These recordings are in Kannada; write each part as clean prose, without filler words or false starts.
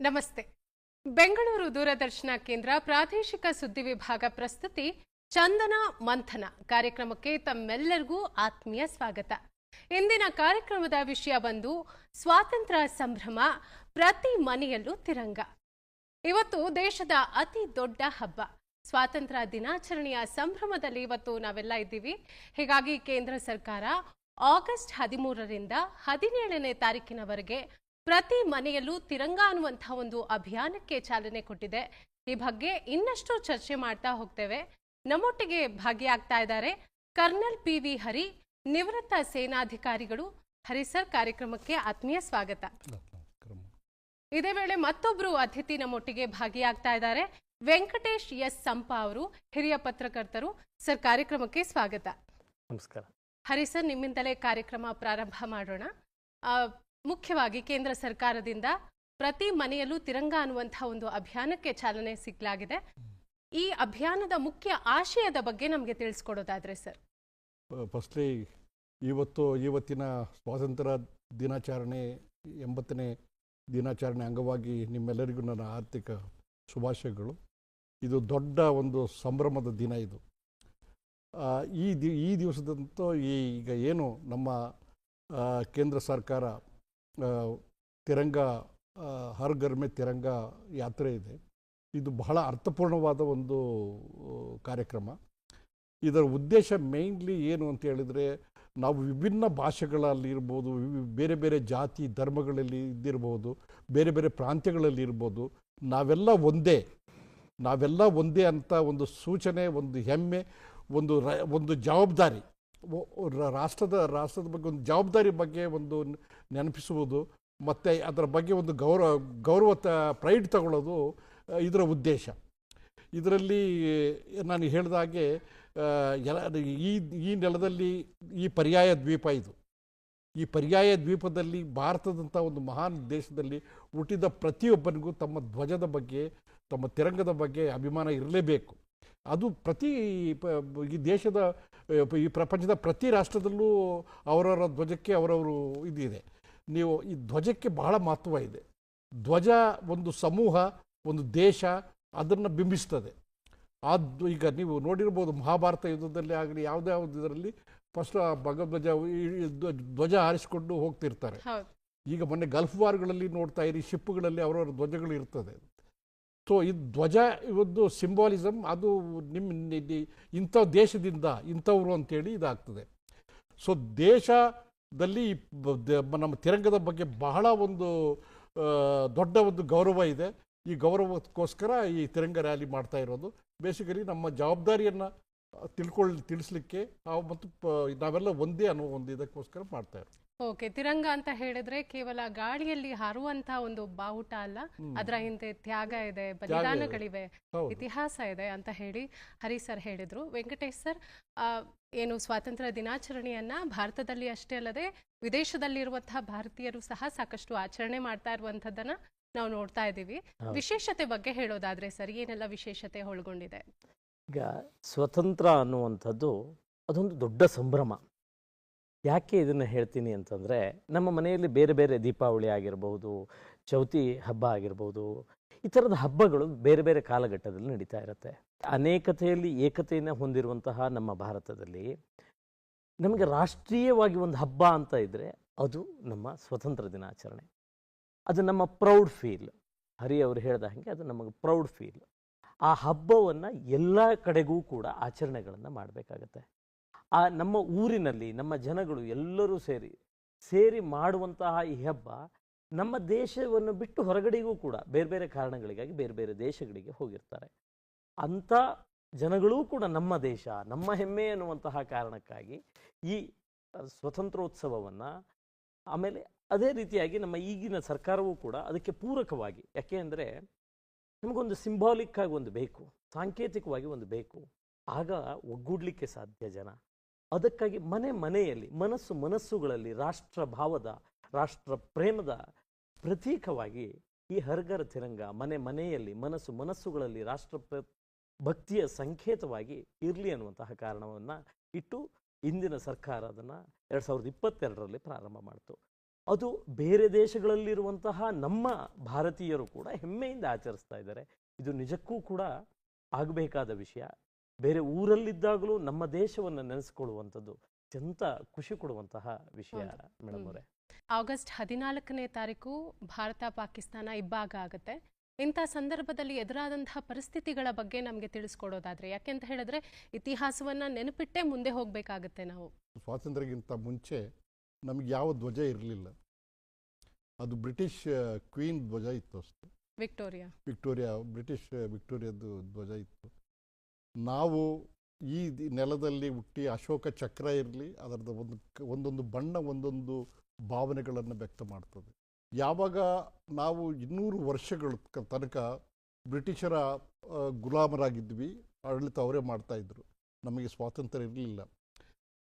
ನಮಸ್ತೆ. ಬೆಂಗಳೂರು ದೂರದರ್ಶನ ಕೇಂದ್ರ ಪ್ರಾದೇಶಿಕ ಸುದ್ದಿ ವಿಭಾಗ ಪ್ರಸ್ತುತಿ ಚಂದನ ಮಂಥನ ಕಾರ್ಯಕ್ರಮಕ್ಕೆ ತಮ್ಮೆಲ್ಲರಿಗೂ ಆತ್ಮೀಯ ಸ್ವಾಗತ. ಇಂದಿನ ಕಾರ್ಯಕ್ರಮದ ವಿಷಯ ಬಂದು ಸ್ವಾತಂತ್ರ್ಯ ಸಂಭ್ರಮ, ಪ್ರತಿ ಮನೆಯಲ್ಲೂ ತಿರಂಗ. ಇವತ್ತು ದೇಶದ ಅತಿ ದೊಡ್ಡ ಹಬ್ಬ ಸ್ವಾತಂತ್ರ್ಯ ದಿನಾಚರಣೆಯ ಸಂಭ್ರಮದಲ್ಲಿ ಇವತ್ತು ನಾವೆಲ್ಲ ಇದ್ದೀವಿ. ಹೀಗಾಗಿ ಕೇಂದ್ರ ಸರ್ಕಾರ ಆಗಸ್ಟ್ 13ರಿಂದ 17ನೇ ತಾರೀಕಿನವರೆಗೆ ಪ್ರತಿ ಮನೆಯಲ್ಲೂ ತಿರಂಗ ಅನ್ನುವಂತಹ ಒಂದು ಅಭಿಯಾನಕ್ಕೆ ಚಾಲನೆ ಕೊಟ್ಟಿದೆ. ಈ ಬಗ್ಗೆ ಇನ್ನಷ್ಟು ಚರ್ಚೆ ಮಾಡ್ತಾ ಹೋಗ್ತೇವೆ. ನಮ್ಮೊಟ್ಟಿಗೆ ಭಾಗಿಯಾಗ್ತಾ ಇದ್ದಾರೆ ಕರ್ನಲ್ PV ಹರಿ, ನಿವೃತ್ತ ಸೇನಾಧಿಕಾರಿಗಳು. ಹರಿ ಸರ್, ಕಾರ್ಯಕ್ರಮಕ್ಕೆ ಆತ್ಮೀಯ ಸ್ವಾಗತ. ಇದೇ ವೇಳೆ ಮತ್ತೊಬ್ರು ಅತಿಥಿ ನಮ್ಮೊಟ್ಟಿಗೆ ಭಾಗಿಯಾಗ್ತಾ ಇದ್ದಾರೆ, ವೆಂಕಟೇಶ್ ಎಸ್ ಸಂಪ ಅವರು, ಹಿರಿಯ ಪತ್ರಕರ್ತರು. ಸರ್, ಕಾರ್ಯಕ್ರಮಕ್ಕೆ ಸ್ವಾಗತ. ನಮಸ್ಕಾರ. ಹರಿ ಸರ್, ನಿಮ್ಮಿಂದಲೇ ಕಾರ್ಯಕ್ರಮ ಪ್ರಾರಂಭ ಮಾಡೋಣ. ಮುಖ್ಯವಾಗಿ ಕೇಂದ್ರ ಸರ್ಕಾರದಿಂದ ಪ್ರತಿ ಮನೆಯಲ್ಲೂ ತಿರಂಗ ಅನ್ನುವಂತಹ ಒಂದು ಅಭಿಯಾನಕ್ಕೆ ಚಾಲನೆ ಸಿಗಲಾಗಿದೆ. ಈ ಅಭಿಯಾನದ ಮುಖ್ಯ ಆಶಯದ ಬಗ್ಗೆ ನಮಗೆ ತಿಳಿಸ್ಕೊಡೋದಾದ್ರೆ ಸರ್. ಫಸ್ಟ್ಲಿ ಇವತ್ತಿನ ಸ್ವಾತಂತ್ರ್ಯ ದಿನಾಚರಣೆ 80ನೇ ದಿನಾಚರಣೆ ಅಂಗವಾಗಿ ನಿಮ್ಮೆಲ್ಲರಿಗೂ ನನ್ನ ಆರ್ಥಿಕ ಶುಭಾಶಯಗಳು. ಇದು ದೊಡ್ಡ ಒಂದು ಸಂಭ್ರಮದ ದಿನ. ಇದು ಈ ದಿವಸದಂತೂ ಈಗ ಏನು ನಮ್ಮ ಕೇಂದ್ರ ಸರ್ಕಾರ ತಿರಂಗ ಹರ್ ಘರ್ ಮೇ ತಿರಂಗ ಯಾತ್ರೆ ಇದೆ, ಇದು ಬಹಳ ಅರ್ಥಪೂರ್ಣವಾದ ಒಂದು ಕಾರ್ಯಕ್ರಮ. ಇದರ ಉದ್ದೇಶ ಮೇಯ್ನ್ಲಿ ಏನು ಅಂತ ಹೇಳಿದರೆ, ನಾವು ವಿಭಿನ್ನ ಭಾಷೆಗಳಲ್ಲಿ ಇರ್ಬೋದು, ಬೇರೆ ಬೇರೆ ಜಾತಿ ಧರ್ಮಗಳಲ್ಲಿ ಇದ್ದಿರ್ಬೋದು, ಬೇರೆ ಬೇರೆ ಪ್ರಾಂತ್ಯಗಳಲ್ಲಿ ಇರ್ಬೋದು, ನಾವೆಲ್ಲ ಒಂದೇ ಅಂತ ಒಂದು ಸೂಚನೆ, ಒಂದು ಹೆಮ್ಮೆ, ಒಂದು ಜವಾಬ್ದಾರಿ, ರಾಷ್ಟ್ರದ ಬಗ್ಗೆ ಒಂದು ಜವಾಬ್ದಾರಿ ಬಗ್ಗೆ ಒಂದು ನೆನಪಿಸುವುದು, ಮತ್ತು ಅದರ ಬಗ್ಗೆ ಒಂದು ಗೌರವ ಪ್ರೈಡ್ ತಗೊಳ್ಳೋದು ಇದರ ಉದ್ದೇಶ. ಇದರಲ್ಲಿ ನಾನು ಹೇಳಿದ ಹಾಗೆ ಈ ನೆಲದಲ್ಲಿ ಈ ಪರ್ಯಾಯ ದ್ವೀಪ ಇದು. ಈ ಪರ್ಯಾಯ ದ್ವೀಪದಲ್ಲಿ ಭಾರತದಂಥ ಒಂದು ಮಹಾನ್ ದೇಶದಲ್ಲಿ ಹುಟ್ಟಿದ ಪ್ರತಿಯೊಬ್ಬನಿಗೂ ತಮ್ಮ ಧ್ವಜದ ಬಗ್ಗೆ, ತಮ್ಮ ತಿರಂಗದ ಬಗ್ಗೆ ಅಭಿಮಾನ ಇರಲೇಬೇಕು. ಅದು ಈ ದೇಶದ, ಈ ಪ್ರಪಂಚದ ಪ್ರತಿ ರಾಷ್ಟ್ರದಲ್ಲೂ ಅವರವರ ಧ್ವಜಕ್ಕೆ ಅವರವರು ಇದಿದೆ. ನೀವು ಈ ಧ್ವಜಕ್ಕೆ ಬಹಳ ಮಹತ್ವ ಇದೆ. ಧ್ವಜ ಒಂದು ಸಮೂಹ, ಒಂದು ದೇಶ, ಅದನ್ನು ಬಿಂಬಿಸ್ತದೆ. ಈಗ ನೀವು ನೋಡಿರ್ಬೋದು, ಮಹಾಭಾರತ ಯುದ್ಧದಲ್ಲಿ ಆಗಲಿ ಯಾವುದೇ ಇದರಲ್ಲಿ ಫಸ್ಟ್ ಧ್ವಜ ಹಾರಿಸಿಕೊಂಡು ಹೋಗ್ತಿರ್ತಾರೆ. ಈಗ ಮೊನ್ನೆ ಗಲ್ಫ್ ವಾರ್ಗಳಲ್ಲಿ ನೋಡ್ತಾ ಇರಿ, ಶಿಪ್ಗಳಲ್ಲಿ ಅವರವರ ಧ್ವಜಗಳು ಇರ್ತದೆ. ಸೊ ಈ ಧ್ವಜ ಒಂದು ಸಿಂಬಾಲಿಸಮ್, ಅದು ಇಂಥ ದೇಶದಿಂದ ಇಂಥವ್ರು ಅಂತೇಳಿ ಇದಾಗ್ತದೆ. ಸೊ ದೇಶದಲ್ಲಿ ನಮ್ಮ ತಿರಂಗದ ಬಗ್ಗೆ ಬಹಳ ಒಂದು ದೊಡ್ಡ ಒಂದು ಗೌರವ ಇದೆ. ಈ ಗೌರವಕ್ಕೋಸ್ಕರ ಈ ತಿರಂಗ ರ್ಯಾಲಿ ಮಾಡ್ತಾ ಇರೋದು ಬೇಸಿಕಲಿ ನಮ್ಮ ಜವಾಬ್ದಾರಿಯನ್ನು ತಿಳಿಸ್ಲಿಕ್ಕೆ, ಮತ್ತು ನಾವೆಲ್ಲ ಒಂದೇ ಅನ್ನೋ ಒಂದು ಇದಕ್ಕೋಸ್ಕರ ಮಾಡ್ತಾ ಇರೋದು. ಓಕೆ, ತಿರಂಗ ಅಂತ ಹೇಳಿದ್ರೆ ಕೇವಲ ಗಾಳಿಯಲ್ಲಿ ಹಾರುವಂತ ಒಂದು ಬಾವುಟ ಅಲ್ಲ, ಅದರ ಹಿಂದೆ ತ್ಯಾಗ ಇದೆ, ಬಲಿದಾನಗಳಿವೆ, ಇತಿಹಾಸ ಇದೆ ಅಂತ ಹೇಳಿ ಹರಿ ಸರ್ ಹೇಳಿದ್ರು. ವೆಂಕಟೇಶ್ ಸರ್, ಏನು ಸ್ವಾತಂತ್ರ್ಯ ದಿನಾಚರಣೆಯನ್ನ ಭಾರತದಲ್ಲಿ ಅಷ್ಟೇ ಅಲ್ಲದೆ ವಿದೇಶದಲ್ಲಿರುವಂತಹ ಭಾರತೀಯರು ಸಹ ಸಾಕಷ್ಟು ಆಚರಣೆ ಮಾಡ್ತಾ ಇರುವಂತದ್ದನ್ನ ನಾವು ನೋಡ್ತಾ ಇದ್ದೀವಿ. ವಿಶೇಷತೆ ಬಗ್ಗೆ ಹೇಳೋದಾದ್ರೆ ಸರ್, ಏನೆಲ್ಲ ವಿಶೇಷತೆ ಒಳಗೊಂಡಿದೆ? ಈಗ ಸ್ವತಂತ್ರ ಅನ್ನುವಂಥದ್ದು ಅದೊಂದು ದೊಡ್ಡ ಸಂಭ್ರಮ. ಯಾಕೆ ಇದನ್ನು ಹೇಳ್ತೀನಿ ಅಂತಂದರೆ, ನಮ್ಮ ಮನೆಯಲ್ಲಿ ಬೇರೆ ಬೇರೆ ದೀಪಾವಳಿ ಆಗಿರ್ಬೋದು, ಚೌತಿ ಹಬ್ಬ ಆಗಿರ್ಬೋದು, ಈ ಥರದ ಹಬ್ಬಗಳು ಬೇರೆ ಬೇರೆ ಕಾಲಘಟ್ಟದಲ್ಲಿ ನಡೀತಾ ಇರುತ್ತೆ. ಅನೇಕತೆಯಲ್ಲಿ ಏಕತೆಯನ್ನು ಹೊಂದಿರುವಂತಹ ನಮ್ಮ ಭಾರತದಲ್ಲಿ ನಮಗೆ ರಾಷ್ಟ್ರೀಯವಾಗಿ ಒಂದು ಹಬ್ಬ ಅಂತ ಇದ್ದರೆ ಅದು ನಮ್ಮ ಸ್ವತಂತ್ರ ದಿನಾಚರಣೆ. ಅದು ನಮ್ಮ ಪ್ರೌಡ್ ಫೀಲ್. ಹರಿ ಅವರು ಹೇಳಿದ ಹಾಗೆ ಅದು ನಮಗೆ ಪ್ರೌಡ್ ಫೀಲ್. ಆ ಹಬ್ಬವನ್ನು ಎಲ್ಲ ಕಡೆಗೂ ಕೂಡ ಆಚರಣೆಗಳನ್ನು ಮಾಡಬೇಕಾಗತ್ತೆ. ಆ ನಮ್ಮ ಊರಿನಲ್ಲಿ ನಮ್ಮ ಜನಗಳು ಎಲ್ಲರೂ ಸೇರಿ ಮಾಡುವಂತಹ ಈ ಹಬ್ಬ ನಮ್ಮ ದೇಶವನ್ನು ಬಿಟ್ಟು ಹೊರಗಡೆಗೂ ಕೂಡ ಬೇರೆ ಬೇರೆ ಕಾರಣಗಳಿಗಾಗಿ ಬೇರೆ ಬೇರೆ ದೇಶಗಳಿಗೆ ಹೋಗಿರ್ತಾರೆ. ಅಂಥ ಜನಗಳೂ ಕೂಡ ನಮ್ಮ ದೇಶ, ನಮ್ಮ ಹೆಮ್ಮೆ ಅನ್ನುವಂತಹ ಕಾರಣಕ್ಕಾಗಿ ಈ ಸ್ವತಂತ್ರೋತ್ಸವವನ್ನು, ಆಮೇಲೆ ಅದೇ ರೀತಿಯಾಗಿ ನಮ್ಮ ಈಗಿನ ಸರ್ಕಾರವೂ ಕೂಡ ಅದಕ್ಕೆ ಪೂರಕವಾಗಿ, ಯಾಕೆ ಅಂದರೆ ನಮಗೊಂದು ಸಿಂಬಾಲಿಕ್ ಆಗಿ ಒಂದು ಬೇಕು, ಸಾಂಕೇತಿಕವಾಗಿ ಒಂದು ಬೇಕು, ಆಗ ಒಗ್ಗೂಡಲಿಕ್ಕೆ ಸಾಧ್ಯ ಜನ. ಅದಕ್ಕಾಗಿ ಮನೆಯಲ್ಲಿ ಮನಸ್ಸುಗಳಲ್ಲಿ ರಾಷ್ಟ್ರ ಭಾವದ, ರಾಷ್ಟ್ರ ಪ್ರೇಮದ ಪ್ರತೀಕವಾಗಿ ಈ ಹರ್ ಘರ್ ತಿರಂಗ ಮನೆಯಲ್ಲಿ ಮನಸ್ಸುಗಳಲ್ಲಿ ರಾಷ್ಟ್ರ ಭಕ್ತಿಯ ಸಂಕೇತವಾಗಿ ಇರಲಿ ಅನ್ನುವಂತಹ ಕಾರಣವನ್ನು ಇಟ್ಟು ಇಂದಿನ ಸರ್ಕಾರ ಅದನ್ನು 2022ರಲ್ಲಿ ಪ್ರಾರಂಭ ಮಾಡ್ತು. ಅದು ಬೇರೆ ದೇಶಗಳಲ್ಲಿರುವಂತಹ ನಮ್ಮ ಭಾರತೀಯರು ಕೂಡ ಹೆಮ್ಮೆಯಿಂದ ಆಚರಿಸ್ತಾ ಇದ್ದಾರೆ. ಇದು ನಿಜಕ್ಕೂ ಕೂಡ ಆಗಬೇಕಾದ ವಿಷಯ. ಬೇರೆ ಊರಲ್ಲಿದ್ದಾಗಲೂ ನಮ್ಮ ದೇಶವನ್ನು ನೆನೆಸ್ಕೊಳ್ಳುವಂಥದ್ದು ಅತ್ಯಂತ ಖುಷಿ ಕೊಡುವಂತಹ ವಿಷಯ ಮೇಡಮ್ ಅವರೇ. ಆಗಸ್ಟ್ 14ನೇ ತಾರೀಕು ಭಾರತ ಪಾಕಿಸ್ತಾನ ಇಬ್ಬಾಗ ಆಗುತ್ತೆ. ಇಂಥ ಸಂದರ್ಭದಲ್ಲಿ ಎದುರಾದಂತಹ ಪರಿಸ್ಥಿತಿಗಳ ಬಗ್ಗೆ ನಮಗೆ ತಿಳಿಸ್ಕೊಡೋದಾದ್ರೆ, ಯಾಕೆಂತ ಹೇಳಿದ್ರೆ ಇತಿಹಾಸವನ್ನ ನೆನಪಿಟ್ಟೇ ಮುಂದೆ ಹೋಗ್ಬೇಕಾಗತ್ತೆ ನಾವು. ಸ್ವಾತಂತ್ರ್ಯಕ್ಕಿಂತ ಮುಂಚೆ ನಮಗೆ ಯಾವ ಧ್ವಜ ಇರಲಿಲ್ಲ. ಅದು ಬ್ರಿಟಿಷ್ ಕ್ವೀನ್ ಧ್ವಜ ಇತ್ತು ಅಷ್ಟೇ. ವಿಕ್ಟೋರಿಯಾ ಬ್ರಿಟಿಷ್ ವಿಕ್ಟೋರಿಯಾದ್ದು ಧ್ವಜ ಇತ್ತು. ನಾವು ಈ ನೆಲದಲ್ಲಿ ಹುಟ್ಟಿ ಅಶೋಕ ಚಕ್ರ ಇರಲಿ, ಅದರದ ಒಂದೊಂದು ಬಣ್ಣ ಒಂದೊಂದು ಭಾವನೆಗಳನ್ನು ವ್ಯಕ್ತ ಮಾಡ್ತದೆ. ಯಾವಾಗ ನಾವು 200 ವರ್ಷಗಳ ತನಕ ಬ್ರಿಟಿಷರ ಗುಲಾಮರಾಗಿದ್ವಿ, ಆಡಳಿತ ಅವರೇ ಮಾಡ್ತಾಯಿದ್ರು, ನಮಗೆ ಸ್ವಾತಂತ್ರ್ಯ ಇರಲಿಲ್ಲ.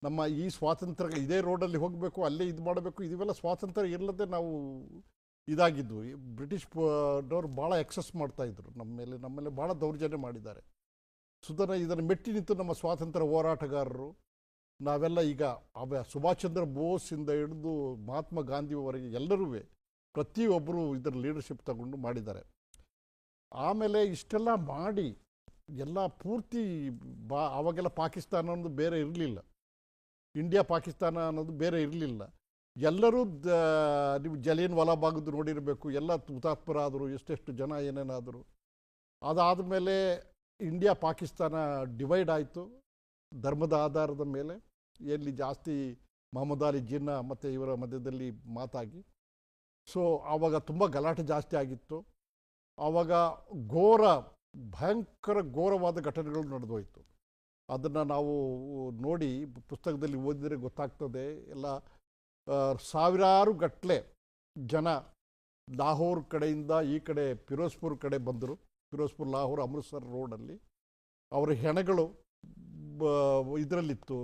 ನಮ್ಮ ಈ ಸ್ವಾತಂತ್ರ್ಯ ಇದೇ ರೋಡಲ್ಲಿ ಹೋಗಬೇಕು, ಅಲ್ಲೇ ಇದು ಮಾಡಬೇಕು, ಇದೆಲ್ಲ ಸ್ವಾತಂತ್ರ್ಯ ಇಲ್ಲದೆ ನಾವು ಇದಾಗಿದ್ವು. ಬ್ರಿಟಿಷ್ನವ್ರು ಭಾಳ ಎಕ್ಸಸ್ ಮಾಡ್ತಾಯಿದ್ರು ನಮ್ಮ ಮೇಲೆ ಭಾಳ ದೌರ್ಜನ್ಯ ಮಾಡಿದ್ದಾರೆ. ಇದನ್ನು ಮೆಟ್ಟಿ ನಿಂತು ನಮ್ಮ ಸ್ವಾತಂತ್ರ್ಯ ಹೋರಾಟಗಾರರು ನಾವೆಲ್ಲ ಈಗ ಸುಭಾಷ್ ಚಂದ್ರ ಬೋಸಿಂದ ಹಿಡಿದು ಮಹಾತ್ಮ ಗಾಂಧಿಯವರೆಗೆ ಎಲ್ಲರೂ ಪ್ರತಿಯೊಬ್ಬರು ಇದರ ಲೀಡರ್ಶಿಪ್ ತಗೊಂಡು ಮಾಡಿದ್ದಾರೆ. ಆಮೇಲೆ ಇಷ್ಟೆಲ್ಲ ಮಾಡಿ ಎಲ್ಲ ಪೂರ್ತಿ ಆವಾಗೆಲ್ಲ ಪಾಕಿಸ್ತಾನ ಅನ್ನೋದು ಬೇರೆ ಇರಲಿಲ್ಲ, ಇಂಡಿಯಾ ಪಾಕಿಸ್ತಾನ ಅನ್ನೋದು ಬೇರೆ ಇರಲಿಲ್ಲ. ಎಲ್ಲರೂ ನೀವು ಜಲಿಯನ್ ವಾಲಾಬಾಗ್ದು ನೋಡಿರಬೇಕು, ಎಲ್ಲ ಹುತಾತ್ಮರಾದರು, ಎಷ್ಟೆಷ್ಟು ಜನ ಏನೇನಾದರು. ಅದಾದಮೇಲೆ ಇಂಡಿಯಾ ಪಾಕಿಸ್ತಾನ ಡಿವೈಡ್ ಆಯಿತು ಧರ್ಮದ ಆಧಾರದ ಮೇಲೆ. ಎಲ್ಲಿ ಜಾಸ್ತಿ ಮೊಹಮ್ಮದ್ ಅಲಿ ಜಿನ್ನಾ ಮತ್ತು ಇವರ ಮಧ್ಯದಲ್ಲಿ ಮಾತಾಗಿ, ಸೊ ಆವಾಗ ತುಂಬ ಗಲಾಟೆ ಜಾಸ್ತಿ ಆಗಿತ್ತು. ಆವಾಗ ಭಯಂಕರ ಘೋರವಾದ ಘಟನೆಗಳು ನಡೆದೋಯ್ತು. ಅದನ್ನು ನಾವು ನೋಡಿ ಪುಸ್ತಕದಲ್ಲಿ ಓದಿದರೆ ಗೊತ್ತಾಗ್ತದೆ. ಎಲ್ಲ ಸಾವಿರಾರು ಗಟ್ಟಲೆ ಜನ ಲಾಹೋರ್ ಕಡೆಯಿಂದ ಈ ಕಡೆ ಫಿರೋಜ್ಪುರ್ ಕಡೆ ಬಂದರು. ಫಿರೋಜ್ಪುರ್ ಲಾಹೋರ್ ಅಮೃತ್ಸರ್ ರೋಡಲ್ಲಿ ಅವರ ಹೆಣಗಳು ಇದರಲ್ಲಿತ್ತು,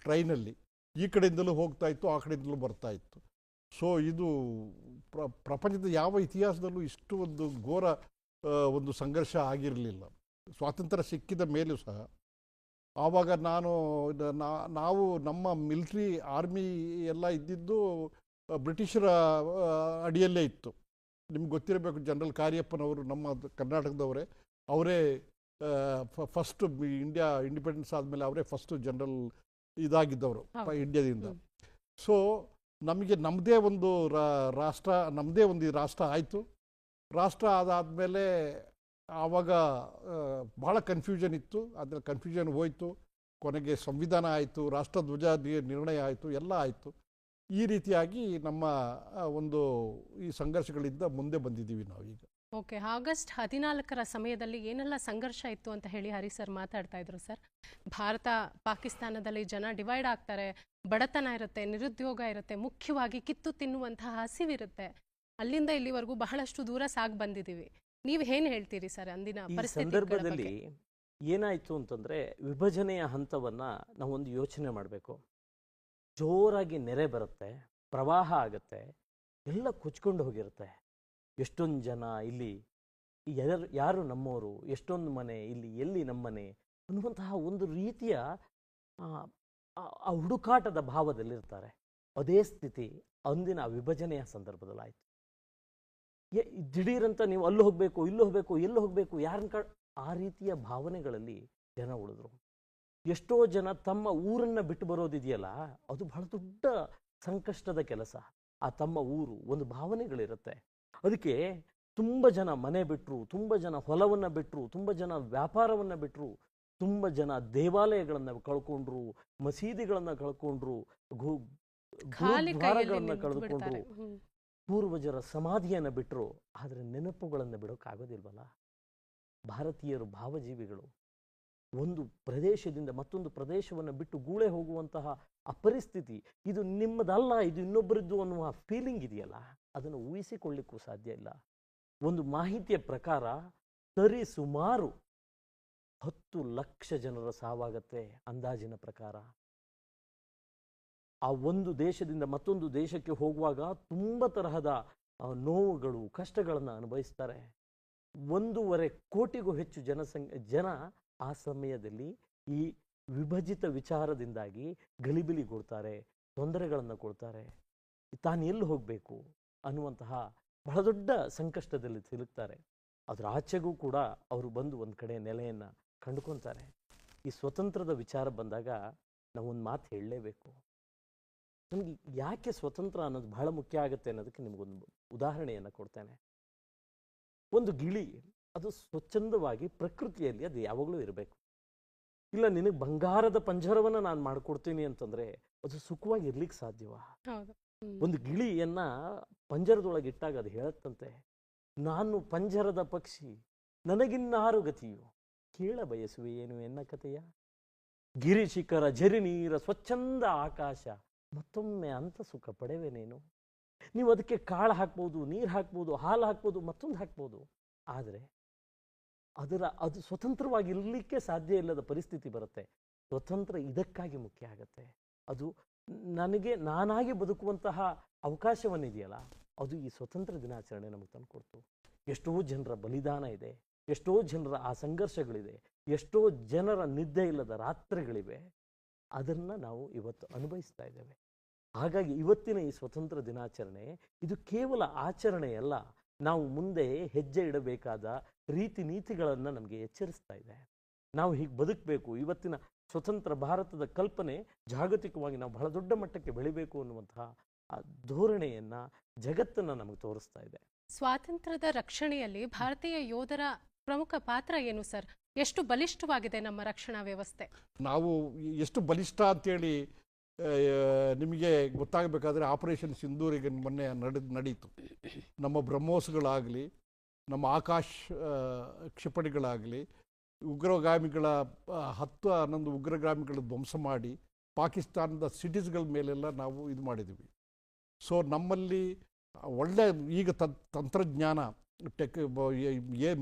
ಟ್ರೈನಲ್ಲಿ ಈ ಕಡೆಯಿಂದಲೂ ಹೋಗ್ತಾ ಇತ್ತು, ಆ ಕಡೆಯಿಂದಲೂ ಬರ್ತಾ ಇತ್ತು. ಸೊ ಇದು ಪ್ರಪಂಚದ ಯಾವ ಇತಿಹಾಸದಲ್ಲೂ ಇಷ್ಟು ಒಂದು ಘೋರ ಒಂದು ಸಂಘರ್ಷ ಆಗಿರಲಿಲ್ಲ ಸ್ವಾತಂತ್ರ್ಯ ಸಿಕ್ಕಿದ ಮೇಲೂ ಸಹ. ಆವಾಗ ನಾವು ನಮ್ಮ ಮಿಲಿಟ್ರಿ ಆರ್ಮಿ ಎಲ್ಲ ಇದ್ದಿದ್ದು ಬ್ರಿಟಿಷರ ಅಡಿಯಲ್ಲೇ ಇತ್ತು. ನಿಮ್ಗೆ ಗೊತ್ತಿರಬೇಕು, ಜನರಲ್ ಕಾರ್ಯಪ್ಪನವರು ನಮ್ಮ ಕರ್ನಾಟಕದವರೇ, ಅವರೇ ಫಸ್ಟ್ ಇಂಡಿಯಾ ಇಂಡಿಪೆಂಡೆನ್ಸ್ ಆದಮೇಲೆ ಅವರೇ ಫಸ್ಟ್ ಜನರಲ್ ಇದಾಗಿದ್ದವರು ಇಂಡಿಯಾದಿಂದ. ಸೊ ನಮಗೆ ನಮ್ಮದೇ ಒಂದು ರಾಷ್ಟ್ರ ಆಯಿತು. ರಾಷ್ಟ್ರ ಅದಾದಮೇಲೆ ಆವಾಗ ಭಾಳ ಕನ್ಫ್ಯೂಷನ್ ಇತ್ತು. ಅದರ ಕನ್ಫ್ಯೂಷನ್ ಹೋಯಿತು. ಕೊನೆಗೆ ಸಂವಿಧಾನ ಆಯಿತು, ರಾಷ್ಟ್ರಧ್ವಜ ನಿರ್ಣಯ ಆಯಿತು, ಎಲ್ಲ ಆಯಿತು. ಈ ರೀತಿಯಾಗಿ ನಮ್ಮ ಈ ಸಂಘರ್ಷಗಳಿಂದ ಮುಂದೆ ಬಂದಿದ್ದೀವಿ ನಾವೀಗ. ಓಕೆ, ಆಗಸ್ಟ್ 14ರ ಸಮಯದಲ್ಲಿ ಏನೆಲ್ಲ ಸಂಘರ್ಷ ಇತ್ತು ಅಂತ ಹೇಳಿ ಹರಿ ಸರ್ ಮಾತಾಡ್ತಾ ಇದ್ರು ಸರ್. ಭಾರತ ಪಾಕಿಸ್ತಾನದಲ್ಲಿ ಜನ ಡಿವೈಡ್ ಆಗ್ತಾರೆ, ಬಡತನ ಇರುತ್ತೆ, ನಿರುದ್ಯೋಗ ಇರುತ್ತೆ, ಮುಖ್ಯವಾಗಿ ಕಿತ್ತು ತಿನ್ನುವಂತಹ ಹಸಿವಿರುತ್ತೆ. ಅಲ್ಲಿಂದ ಇಲ್ಲಿವರೆಗೂ ಬಹಳಷ್ಟು ದೂರ ಸಾಗಿ ಬಂದಿದ್ದೀವಿ. ನೀವು ಏನು ಹೇಳ್ತೀರಿ ಸರ್ ಅಂದಿನ ಸಂದರ್ಭದಲ್ಲಿ? ಏನಾಯಿತು ಅಂತಂದರೆ, ವಿಭಜನೆಯ ಹಂತವನ್ನು ನಾವೊಂದು ಯೋಚನೆ ಮಾಡಬೇಕು. ಜೋರಾಗಿ ನೆರೆ ಬರುತ್ತೆ, ಪ್ರವಾಹ ಆಗುತ್ತೆ, ಎಲ್ಲ ಕೊಚ್ಕೊಂಡು ಹೋಗಿರುತ್ತೆ. ಎಷ್ಟೊಂದು ಜನ ಇಲ್ಲಿ ಯಾರು ನಮ್ಮವರು, ಎಷ್ಟೊಂದು ಮನೆ ಇಲ್ಲಿ, ಎಲ್ಲಿ ನಮ್ಮನೆ ಅನ್ನುವಂತಹ ಒಂದು ರೀತಿಯ ಹುಡುಕಾಟದ ಭಾವದಲ್ಲಿರ್ತಾರೆ. ಅದೇ ಸ್ಥಿತಿ ಅಂದಿನ ವಿಭಜನೆಯ ಸಂದರ್ಭದಲ್ಲಿ ಆಯಿತು. ದಿಢೀರಂತ ನೀವು ಅಲ್ಲಿ ಹೋಗಬೇಕು, ಇಲ್ಲಿ ಹೋಗಬೇಕು, ಎಲ್ಲಿ ಹೋಗಬೇಕು, ಯಾರನ್ನ ಆ ರೀತಿಯ ಭಾವನೆಗಳಲ್ಲಿ ಜನ ಉಳಿದ್ರು. ಎಷ್ಟೋ ಜನ ತಮ್ಮ ಊರನ್ನು ಬಿಟ್ಟು ಬರೋದಿದೆಯಲ್ಲ, ಅದು ಬಹಳ ದೊಡ್ಡ ಸಂಕಷ್ಟದ ಕೆಲಸ. ಆ ತಮ್ಮ ಊರು ಒಂದು ಭಾವನೆಗಳಿರುತ್ತೆ. ಅದಕ್ಕೆ ತುಂಬ ಜನ ಮನೆ ಬಿಟ್ಟರು, ತುಂಬ ಜನ ಹೊಲವನ್ನು ಬಿಟ್ಟರು, ತುಂಬ ಜನ ವ್ಯಾಪಾರವನ್ನು ಬಿಟ್ಟರು, ತುಂಬ ಜನ ದೇವಾಲಯಗಳನ್ನು ಕಳ್ಕೊಂಡ್ರು, ಮಸೀದಿಗಳನ್ನು ಕಳ್ಕೊಂಡ್ರು, ಗುರುದ್ವಾರಗಳನ್ನು ಕಳೆದುಕೊಂಡ್ರು, ಪೂರ್ವಜರ ಸಮಾಧಿಯನ್ನು ಬಿಟ್ಟರು. ಆದರೆ ನೆನಪುಗಳನ್ನು ಬಿಡೋಕ್ಕಾಗೋದಿಲ್ವಲ್ಲ. ಭಾರತೀಯರು ಭಾವಜೀವಿಗಳು. ಒಂದು ಪ್ರದೇಶದಿಂದ ಮತ್ತೊಂದು ಪ್ರದೇಶವನ್ನು ಬಿಟ್ಟು ಗೂಳೆ ಹೋಗುವಂತಹ ಆ ಪರಿಸ್ಥಿತಿ, ಇದು ನಿಮ್ಮದಲ್ಲ, ಇದು ಇನ್ನೊಬ್ಬರದ್ದು ಅನ್ನುವ ಫೀಲಿಂಗ್ ಇದೆಯಲ್ಲ, ಅದನ್ನು ಊಹಿಸಿಕೊಳ್ಳಿಕ್ಕೂ ಸಾಧ್ಯ ಇಲ್ಲ. ಒಂದು ಮಾಹಿತಿಯ ಪ್ರಕಾರ ಸುಮಾರು 10 ಲಕ್ಷ ಜನರ ಸಾವಾಗತ್ತೆ ಅಂದಾಜಿನ ಪ್ರಕಾರ. ಆ ಒಂದು ದೇಶದಿಂದ ಮತ್ತೊಂದು ದೇಶಕ್ಕೆ ಹೋಗುವಾಗ ತುಂಬ ತರಹದ ನೋವುಗಳು, ಕಷ್ಟಗಳನ್ನು ಅನುಭವಿಸ್ತಾರೆ. 1.5 ಕೋಟಿಗೂ ಹೆಚ್ಚು ಜನ ಆ ಸಮಯದಲ್ಲಿ ಈ ವಿಭಜಿತ ವಿಚಾರದಿಂದಾಗಿ ಗಲಿಬಿಲಿಗೊಳ್ತಾರೆ, ತೊಂದರೆಗಳನ್ನು ಕೊಡ್ತಾರೆ. ತಾನು ಎಲ್ಲಿ ಹೋಗಬೇಕು ಅನ್ನುವಂತಹ ಬಹಳ ದೊಡ್ಡ ಸಂಕಷ್ಟದಲ್ಲಿ ಸಿಲುಕ್ತಾರೆ. ಅದರ ಆಚೆಗೂ ಕೂಡ ಅವರು ಬಂದು ಒಂದು ಕಡೆ ನೆಲೆಯನ್ನು ಕಂಡುಕೊತಾರೆ. ಈ ಸ್ವತಂತ್ರದ ವಿಚಾರ ಬಂದಾಗ ನಾವು ಒಂದು ಮಾತು ಹೇಳಲೇಬೇಕು. ನಮಗೆ ಯಾಕೆ ಸ್ವತಂತ್ರ ಅನ್ನೋದು ಬಹಳ ಮುಖ್ಯ ಆಗುತ್ತೆ ಅನ್ನೋದಕ್ಕೆ ನಿಮಗೊಂದು ಉದಾಹರಣೆಯನ್ನು ಕೊಡ್ತೇನೆ. ಒಂದು ಗಿಳಿ ಅದು ಸ್ವಚ್ಛಂದವಾಗಿ ಪ್ರಕೃತಿಯಲ್ಲಿ ಅದು ಯಾವಾಗಲೂ ಇರಬೇಕು. ಇಲ್ಲ ನಿನಗೆ ಬಂಗಾರದ ಪಂಜರವನ್ನು ನಾನು ಮಾಡಿಕೊಡ್ತೀನಿ ಅಂತಂದರೆ ಅದು ಸುಖವಾಗಿ ಇರ್ಲಿಕ್ಕೆ ಸಾಧ್ಯವಾ? ಒಂದು ಗಿಳಿಯನ್ನ ಪಂಜರದೊಳಗೆ ಇಟ್ಟಾಗ ಅದು ಹೇಳತ್ತಂತೆ, ನಾನು ಪಂಜರದ ಪಕ್ಷಿ, ನನಗಿನ್ನಾರು ಗತಿಯು, ಕೇಳ ಬಯಸುವೆ ಏನು ಎನ್ನ ಕಥೆಯ. ಗಿರಿಶಿಖರ ಝರಿನೀರ ಸ್ವಚ್ಛಂದ ಆಕಾಶ, ಮತ್ತೊಮ್ಮೆ ಅಂತ ಸುಖ ಪಡೆವೆನೇನು. ನೀವು ಅದಕ್ಕೆ ಕಾಳು ಹಾಕ್ಬೋದು, ನೀರು ಹಾಕ್ಬೋದು, ಹಾಲು ಹಾಕ್ಬೋದು, ಮತ್ತೊಂದು ಹಾಕ್ಬೋದು. ಆದರೆ ಅದು ಸ್ವತಂತ್ರವಾಗಿ ಇರಲಿಕ್ಕೆ ಸಾಧ್ಯ ಇಲ್ಲದ ಪರಿಸ್ಥಿತಿ ಬರುತ್ತೆ. ಸ್ವತಂತ್ರ ಇದಕ್ಕಾಗಿ ಮುಖ್ಯ ಆಗುತ್ತೆ. ಅದು ನನಗೆ ನಾನಾಗಿ ಬದುಕುವಂತಹ ಅವಕಾಶವನ್ನಿದೆಯಲ್ಲ, ಅದು ಈ ಸ್ವತಂತ್ರ ದಿನಾಚರಣೆ ನಮಗೆ ತಂದುಕೊಡ್ತು. ಎಷ್ಟೋ ಜನರ ಬಲಿದಾನ ಇದೆ, ಎಷ್ಟೋ ಜನರ ಆ ಸಂಘರ್ಷಗಳಿದೆ, ಎಷ್ಟೋ ಜನರ ನಿದ್ದೆ ಇಲ್ಲದ ರಾತ್ರಿಗಳಿವೆ. ಅದನ್ನು ನಾವು ಇವತ್ತು ಅನುಭವಿಸ್ತಾ ಇದ್ದೇವೆ. ಹಾಗಾಗಿ ಇವತ್ತಿನ ಈ ಸ್ವತಂತ್ರ ದಿನಾಚರಣೆ ಇದು ಕೇವಲ ಆಚರಣೆಯಲ್ಲ, ನಾವು ಮುಂದೆ ಹೆಜ್ಜೆ ಇಡಬೇಕಾದ ರೀತಿ ನೀತಿಗಳನ್ನು ನಮಗೆ ಎಚ್ಚರಿಸ್ತಾ ಇದೆ. ನಾವು ಹೀಗೆ ಬದುಕಬೇಕು, ಇವತ್ತಿನ ಸ್ವತಂತ್ರ ಭಾರತದ ಕಲ್ಪನೆ ಜಾಗತಿಕವಾಗಿ ನಾವು ಬಹಳ ದೊಡ್ಡ ಮಟ್ಟಕ್ಕೆ ಬೆಳಿಬೇಕು ಅನ್ನುವಂತಹ ಆ ಧೋರಣೆಯನ್ನು ಜಗತ್ತನ್ನು ನಮಗೆ ತೋರಿಸ್ತಾ ಇದೆ. ಸ್ವಾತಂತ್ರ್ಯದ ರಕ್ಷಣೆಯಲ್ಲಿ ಭಾರತೀಯ ಯೋಧರ ಪ್ರಮುಖ ಪಾತ್ರ ಏನು ಸರ್? ಎಷ್ಟು ಬಲಿಷ್ಠವಾಗಿದೆ ನಮ್ಮ ರಕ್ಷಣಾ ವ್ಯವಸ್ಥೆ? ನಾವು ಎಷ್ಟು ಬಲಿಷ್ಠ ಅಂತೇಳಿ ನಿಮಗೆ ಗೊತ್ತಾಗಬೇಕಾದ್ರೆ ಆಪರೇಷನ್ ಸಿಂಧೂರಿಗೆ ಮೊನ್ನೆ ನಡೀತು. ನಮ್ಮ ಬ್ರಹ್ಮೋಸ್ಗಳಾಗಲಿ, ನಮ್ಮ ಆಕಾಶ ಕ್ಷಿಪಣಿಗಳಾಗಲಿ, ಉಗ್ರಗಾಮಿಗಳ 10-11 ಉಗ್ರಗಾಮಿಗಳ ಧ್ವಂಸ ಮಾಡಿ ಪಾಕಿಸ್ತಾನದ ಸಿಟೀಸ್ಗಳ ಮೇಲೆಲ್ಲ ನಾವು ಇದು ಮಾಡಿದ್ದೀವಿ. ಸೊ ನಮ್ಮಲ್ಲಿ ಒಳ್ಳೆ ಈಗ ತಂತ್ರಜ್ಞಾನ,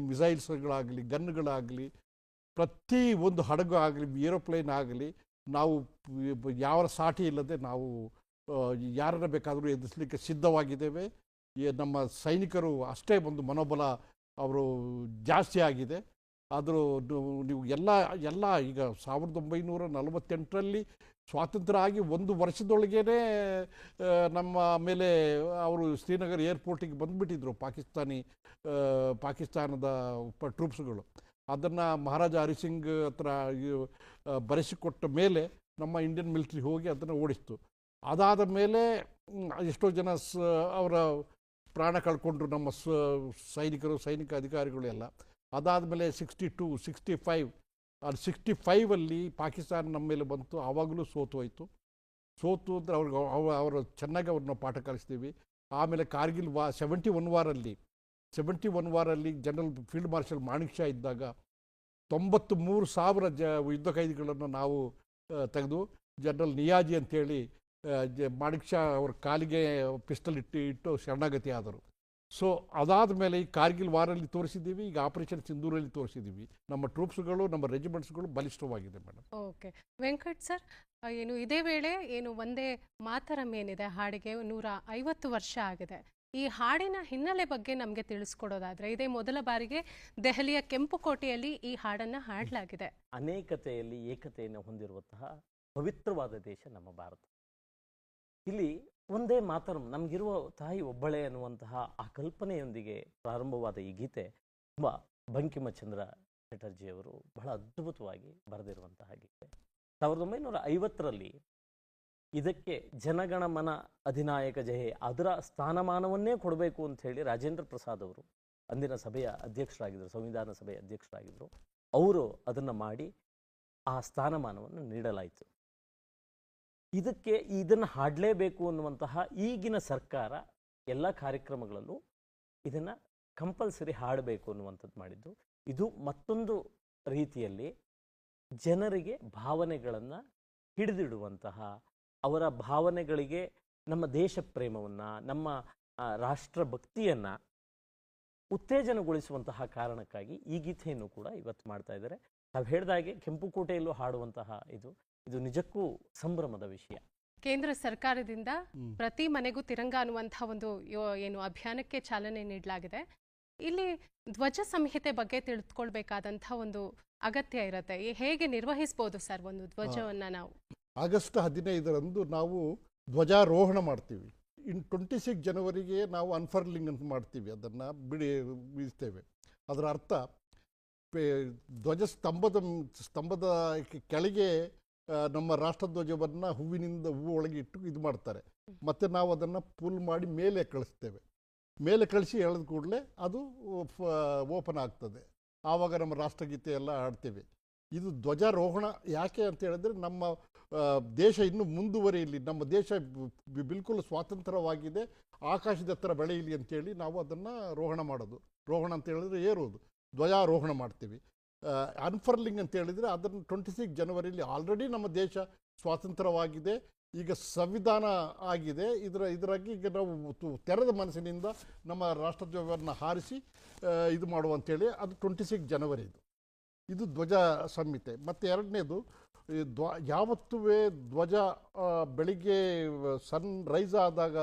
ಮಿಸೈಲ್ಸ್ಗಳಾಗಲಿ, ಗನ್ಗಳಾಗಲಿ, ಪ್ರತಿ ಒಂದು ಹಡಗು ಆಗಲಿ, ಏರೋಪ್ಲೇನ್ ಆಗಲಿ, ನಾವು ಯಾವ ಸಾಟಿ ಇಲ್ಲದೆ ನಾವು ಯಾರನ್ನ ಬೇಕಾದರೂ ಎದುರಿಸಲಿಕ್ಕೆ ಸಿದ್ಧವಾಗಿದ್ದೇವೆ. ನಮ್ಮ ಸೈನಿಕರು ಅಷ್ಟೇ ಒಂದು ಮನೋಬಲ ಅವರು ಜಾಸ್ತಿ ಆಗಿದೆ. ಆದರೂ ನೀವು ಎಲ್ಲ ಈಗ 1948ರಲ್ಲಿ ಸ್ವಾತಂತ್ರ್ಯ ಆಗಿ 1 ವರ್ಷದೊಳಗೇ ನಮ್ಮ ಮೇಲೆ ಅವರು ಶ್ರೀನಗರ್ ಏರ್ಪೋರ್ಟಿಗೆ ಬಂದುಬಿಟ್ಟಿದ್ರು ಪಾಕಿಸ್ತಾನದ ಟ್ರೂಪ್ಸ್ಗಳು. ಅದನ್ನು ಮಹಾರಾಜ ಹರಿಸಿಂಗ್ ಹತ್ರ ಬರೆಸಿಕೊಟ್ಟ ಮೇಲೆ ನಮ್ಮ ಇಂಡಿಯನ್ ಮಿಲಿಟ್ರಿ ಹೋಗಿ ಅದನ್ನು ಓಡಿಸ್ತು. ಅದಾದ ಮೇಲೆ ಎಷ್ಟೋ ಜನ ಅವರ ಪ್ರಾಣ ಕಳ್ಕೊಂಡ್ರು, ನಮ್ಮ ಸೈನಿಕ ಅಧಿಕಾರಿಗಳು ಎಲ್ಲ. ಅದಾದಮೇಲೆ 62, 65 65ಅಲ್ಲಿ ಪಾಕಿಸ್ತಾನ ನಮ್ಮ ಮೇಲೆ ಬಂತು. ಆವಾಗಲೂ ಸೋತು ಅಂದರೆ ಅವರು ಚೆನ್ನಾಗಿ ಅವ್ರನ್ನ ಪಾಠ ಕಲಿಸ್ತೀವಿ. ಆಮೇಲೆ ಕಾರ್ಗಿಲ್ 71 ವಾರಲ್ಲಿ general field marshal Manek Shaw ಇದ್ದಾಗ 93,000 ಯುದ್ಧ ಖೈದಿಗಳನ್ನು ನಾವು ತೆಗೆದು ಜನರಲ್ ನಿಯಾಜಿ ಅಂತೇಳಿ ಮಾಣಿಕ್ ಶಾ ಅವ್ರ ಕಾಲಿಗೆ ಪಿಸ್ಟಲ್ ಇಟ್ಟು ಶರಣಾಗತಿ ಆದರು. ಸೊ ಅದಾದ ಮೇಲೆ ಈ ಕಾರ್ಗಿಲ್ ವಾರಲ್ಲಿ ತೋರಿಸಿದ್ದೀವಿ, ಈಗ ಆಪರೇಷನ್ ಸಿಂಧೂರಲ್ಲಿ ತೋರಿಸಿದ್ದೀವಿ. ನಮ್ಮ ಟ್ರೂಪ್ಸ್ಗಳು, ನಮ್ಮ ರೆಜಿಮೆಂಟ್ಸ್ಗಳು ಬಲಿಷ್ಠವಾಗಿದೆ ಮೇಡಮ್. ಓಕೆ ವೆಂಕಟ್ ಸರ್, ಏನು ಇದೇ ವೇಳೆ ಏನು ಒಂದೇ ಮಾತರಂ ಏನಿದೆ ಹಾಡಿಗೆ 150 ವರ್ಷ ಆಗಿದೆ. ಈ ಹಾಡಿನ ಹಿನ್ನೆಲೆ ಬಗ್ಗೆ ನಮಗೆ ತಿಳಿಸ್ಕೊಡೋದಾದ್ರೆ, ಇದೇ ಮೊದಲ ಬಾರಿಗೆ ದೆಹಲಿಯ ಕೆಂಪುಕೋಟೆಯಲ್ಲಿ ಈ ಹಾಡನ್ನು ಹಾಡಲಾಗಿದೆ. ಅನೇಕತೆಯಲ್ಲಿ ಏಕತೆಯನ್ನು ಹೊಂದಿರುವಂತಹ ಪವಿತ್ರವಾದ ದೇಶ ನಮ್ಮ ಭಾರತ. ಇಲ್ಲಿ ಒಂದೇ ಮಾತರಂ, ನಮಗಿರುವ ತಾಯಿ ಒಬ್ಬಳೇ ಅನ್ನುವಂತಹ ಆ ಕಲ್ಪನೆಯೊಂದಿಗೆ ಪ್ರಾರಂಭವಾದ ಈ ಗೀತೆ ತುಂಬ ಬಂಕಿಮಚಂದ್ರ ಚಟರ್ಜಿಯವರು ಬಹಳ ಅದ್ಭುತವಾಗಿ ಬರೆದಿರುವಂತಹ ಗೀತೆ. 1950ರಲ್ಲಿ ಇದಕ್ಕೆ ಜನಗಣಮನ ಅಧಿನಾಯಕ ಜಯ ಅದರ ಸ್ಥಾನಮಾನವನ್ನೇ ಕೊಡಬೇಕು ಅಂತ ಹೇಳಿ ರಾಜೇಂದ್ರ ಪ್ರಸಾದ್ ಅವರು ಅಂದಿನ ಸಭೆಯ ಅಧ್ಯಕ್ಷರಾಗಿದ್ದರು, ಸಂವಿಧಾನ ಸಭೆಯ ಅಧ್ಯಕ್ಷರಾಗಿದ್ದರು. ಅವರು ಅದನ್ನು ಮಾಡಿ ಆ ಸ್ಥಾನಮಾನವನ್ನು ನೀಡಲಾಯಿತು. ಇದನ್ನು ಹಾಡಲೇಬೇಕು ಅನ್ನುವಂತಹ ಈಗಿನ ಸರ್ಕಾರ ಎಲ್ಲ ಕಾರ್ಯಕ್ರಮಗಳಲ್ಲೂ ಇದನ್ನು ಕಂಪಲ್ಸರಿ ಹಾಡಬೇಕು ಅನ್ನುವಂಥದ್ದು ಮಾಡಿದ್ದು. ಇದು ಮತ್ತೊಂದು ರೀತಿಯಲ್ಲಿ ಜನರಿಗೆ ಭಾವನೆಗಳನ್ನು ಹಿಡಿದಿಡುವಂತಹ, ಅವರ ಭಾವನೆಗಳಿಗೆ ನಮ್ಮ ದೇಶ ಪ್ರೇಮವನ್ನು, ನಮ್ಮ ರಾಷ್ಟ್ರಭಕ್ತಿಯನ್ನು ಉತ್ತೇಜನಗೊಳಿಸುವಂತಹ ಕಾರಣಕ್ಕಾಗಿ ಈ ಗೀತೆಯನ್ನು ಕೂಡ ಇವತ್ತು ಮಾಡ್ತಾ ಇದ್ದಾರೆ. ನಾವು ಹೇಳಿದಾಗೆ ಕೆಂಪುಕೋಟೆಯಲ್ಲೂ ಹಾಡುವಂತಹ ಇದು ನಿಜಕ್ಕೂ ಸಂಭ್ರಮದ ವಿಷಯ. ಕೇಂದ್ರ ಸರ್ಕಾರದಿಂದ ಪ್ರತಿ ಮನೆಗೂ ತಿರಂಗ ಅನ್ನುವಂತಹ ಒಂದು ಏನು ಅಭಿಯಾನಕ್ಕೆ ಚಾಲನೆ ನೀಡಲಾಗಿದೆ. ಇಲ್ಲಿ ಧ್ವಜ ಸಂಹಿತೆ ಬಗ್ಗೆ ತಿಳಿದುಕೊಳ್ಬೇಕಾದಂತಹ ಒಂದು ಅಗತ್ಯ ಇರುತ್ತೆ. ಹೇಗೆ ನಿರ್ವಹಿಸಬಹುದು ಸರ್ ಒಂದು ಧ್ವಜವನ್ನ? ನಾವು ಆಗಸ್ಟ್ 15ರಂದು ನಾವು ಧ್ವಜಾರೋಹಣ ಮಾಡ್ತೀವಿ. ಇನ್ 26 ಜನವರಿಗೆ ನಾವು ಅನ್ಫರ್ಲಿಂಗ್ ಅಂತ ಮಾಡ್ತೀವಿ, ಅದನ್ನು ಬೀಳ್ತೇವೆ. ಅದರ ಅರ್ಥ ಧ್ವಜ ಸ್ತಂಭದ ಕೆಳಗೆ ನಮ್ಮ ರಾಷ್ಟ್ರಧ್ವಜವನ್ನು ಹೂವು ಒಳಗೆ ಇಟ್ಟು ಇದು ಮಾಡ್ತಾರೆ. ಮತ್ತು ನಾವು ಅದನ್ನು ಪುಲ್ ಮಾಡಿ ಮೇಲೆ ಕಳಿಸ್ತೇವೆ. ಮೇಲೆ ಕಳಿಸಿ ಎಳೆದ ಕೂಡಲೇ ಅದು ಓಪನ್ ಆಗ್ತದೆ. ಆವಾಗ ನಮ್ಮ ರಾಷ್ಟ್ರಗೀತೆ ಎಲ್ಲ ಹಾಡ್ತೇವೆ. ಇದು ಧ್ವಜಾರೋಹಣ ಯಾಕೆ ಅಂತ ಹೇಳಿದ್ರೆ, ನಮ್ಮ ದೇಶ ಇನ್ನೂ ಮುಂದುವರಿಯಲಿ, ನಮ್ಮ ದೇಶ ಬಿಲ್ಕುಲ್ ಸ್ವಾತಂತ್ರ್ಯವಾಗಿದೆ, ಆಕಾಶದ ಹತ್ರ ಬೆಳೆಯಲಿ ಅಂತೇಳಿ ನಾವು ಅದನ್ನು ರೋಹಣ ಮಾಡೋದು. ರೋಹಣ ಅಂತ ಹೇಳಿದ್ರೆ ಏರೋದು, ಧ್ವಜಾರೋಹಣ ಮಾಡ್ತೀವಿ. ಅನ್ಫರ್ಲಿಂಗ್ ಅಂತ ಹೇಳಿದರೆ ಅದನ್ನು 26 ಜನವರಿಯಲ್ಲಿ ಆಲ್ರೆಡಿ ನಮ್ಮ ದೇಶ ಸ್ವಾತಂತ್ರ್ಯವಾಗಿದೆ, ಈಗ ಸಂವಿಧಾನ ಆಗಿದೆ. ಇದರಾಗಿ ಈಗ ನಾವು ತೆರೆದ ಮನಸ್ಸಿನಿಂದ ನಮ್ಮ ರಾಷ್ಟ್ರಧ್ವಜವನ್ನು ಹಾರಿಸಿ ಇದು ಮಾಡುವಂಥೇಳಿ ಅದು 26 ಜನವರಿ. ಇದು ಧ್ವಜ ಸಂಹಿತೆ. ಮತ್ತು ಎರಡನೇದು, ಯಾವತ್ತೂ ಧ್ವಜ ಬೆಳಿಗ್ಗೆ ಸನ್ ರೈಸ್ ಆದಾಗ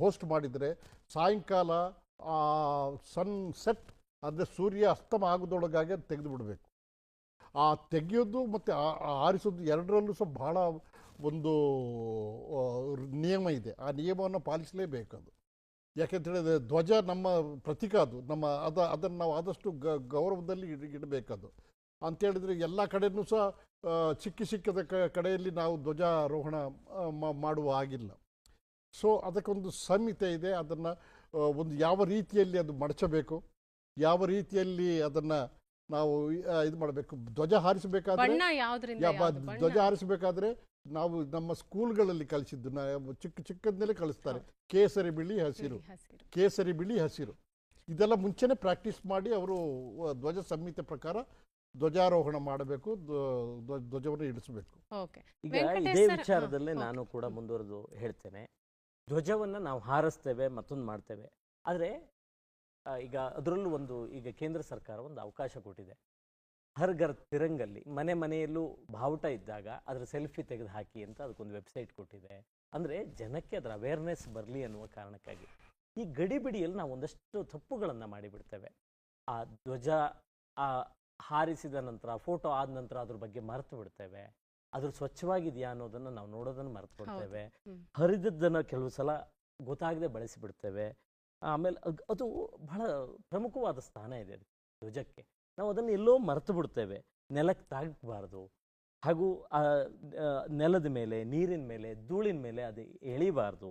ಹೋಸ್ಟ್ ಮಾಡಿದರೆ ಸಾಯಂಕಾಲ ಸನ್ ಸೆಟ್ ಅಂದರೆ ಸೂರ್ಯ ಅಸ್ತಮ ಆಗೋದೊಳಗಾಗಿ ಅದು ತೆಗೆದು ಬಿಡಬೇಕು. ಆ ತೆಗೆಯೋದು ಮತ್ತು ಆರಿಸೋದು ಎರಡರಲ್ಲೂ ಸಹ ಬಹಳ ಒಂದು ನಿಯಮ ಇದೆ. ಆ ನಿಯಮವನ್ನು ಪಾಲಿಸಲೇಬೇಕು. ಅದು ಯಾಕೆಂತ ಹೇಳಿದ್ರೆ ಧ್ವಜ ನಮ್ಮ ಪ್ರತೀಕ, ಅದು ನಮ್ಮ ಅದನ್ನು ನಾವು ಆದಷ್ಟು ಗೌರವದಲ್ಲಿ ಇಡಬೇಕದು. ಅಂಥೇಳಿದರೆ ಎಲ್ಲ ಕಡೆಯೂ ಸಹ ಸಿಕ್ಕಿದ ಕಡೆಯಲ್ಲಿ ನಾವು ಧ್ವಜಾರೋಹಣ ಮಾಡುವ ಹಾಗಿಲ್ಲ. ಸೊ ಅದಕ್ಕೊಂದು ಸಂಹಿತೆ ಇದೆ. ಅದನ್ನು ಒಂದು ಯಾವ ರೀತಿಯಲ್ಲಿ ಅದು ಮಡಚಬೇಕು, ಯಾವ ರೀತಿಯಲ್ಲಿ ಅದನ್ನು ನಾವು ಇದು ಮಾಡಬೇಕು. ಧ್ವಜ ಹಾರಿಸಬೇಕಾದ್ರೆ ನಾವು ನಮ್ಮ ಸ್ಕೂಲ್ಗಳಲ್ಲಿ ಕಲಿಸಿದ್ದು, ಚಿಕ್ಕಂದಲೇ ಕಲಿಸ್ತಾರೆ, ಕೇಸರಿ ಬಿಳಿ ಹಸಿರು. ಇದೆಲ್ಲ ಮುಂಚೆನೇ ಪ್ರಾಕ್ಟೀಸ್ ಮಾಡಿ ಅವರು ಧ್ವಜ ಸಂಹಿತೆ ಪ್ರಕಾರ ಧ್ವಜಾರೋಹಣ ಮಾಡಬೇಕು, ಧ್ವಜವನ್ನು ಇಳಿಸಬೇಕು. ಈಗ ಇದೇ ವಿಚಾರದಲ್ಲೇ ನಾನು ಕೂಡ ಮುಂದುವರೆದು ಹೇಳ್ತೇನೆ. ಧ್ವಜವನ್ನು ನಾವು ಹಾರಿಸ್ತೇವೆ, ಮತ್ತೊಂದು ಮಾಡ್ತೇವೆ. ಆದರೆ ಈಗ ಅದರಲ್ಲೂ ಈಗ ಕೇಂದ್ರ ಸರ್ಕಾರ ಒಂದು ಅವಕಾಶ ಕೊಟ್ಟಿದೆ. ಹರ್ ಘರ್ ತಿರಂಗಲ್ಲಿ ಮನೆಯಲ್ಲೂ ಬಾವುಟ ಇದ್ದಾಗ ಅದರ ಸೆಲ್ಫಿ ತೆಗೆದು ಹಾಕಿ ಅಂತ ಅದಕ್ಕೊಂದು ವೆಬ್ಸೈಟ್ ಕೊಟ್ಟಿದೆ. ಅಂದರೆ ಜನಕ್ಕೆ ಅದರ ಅವೇರ್ನೆಸ್ ಬರಲಿ ಅನ್ನುವ ಕಾರಣಕ್ಕಾಗಿ. ಈ ಗಡಿಬಿಡಿಯಲ್ಲಿ ನಾವು ಒಂದಷ್ಟು ತಪ್ಪುಗಳನ್ನು ಮಾಡಿಬಿಡ್ತೇವೆ. ಆ ಧ್ವಜ ಹಾರಿಸಿದ ನಂತರ, ಫೋಟೋ ಆದ ನಂತರ ಅದ್ರ ಬಗ್ಗೆ ಮರೆತು ಬಿಡ್ತೇವೆ. ಅದ್ರ ಸ್ವಚ್ಛವಾಗಿದೆಯಾ ಅನ್ನೋದನ್ನು ನಾವು ನೋಡೋದನ್ನು ಮರೆತು ಬಿಡ್ತೇವೆ. ಹರಿದದ್ದನ್ನು ಕೆಲವು ಸಲ ಗೊತ್ತಾಗದೆ ಬಳಸಿಬಿಡ್ತೇವೆ. ಆಮೇಲೆ ಅದು ಬಹಳ ಪ್ರಮುಖವಾದ ಸ್ಥಾನ ಇದೆ ಧ್ವಜಕ್ಕೆ. ನಾವು ಅದನ್ನು ಎಲ್ಲೋ ಮರೆತು ಬಿಡ್ತೇವೆ. ನೆಲಕ್ಕೆ ತಾಗಬಾರ್ದು, ಹಾಗೂ ನೆಲದ ಮೇಲೆ, ನೀರಿನ ಮೇಲೆ, ಧೂಳಿನ ಮೇಲೆ ಅದು ಎಳಿಬಾರ್ದು.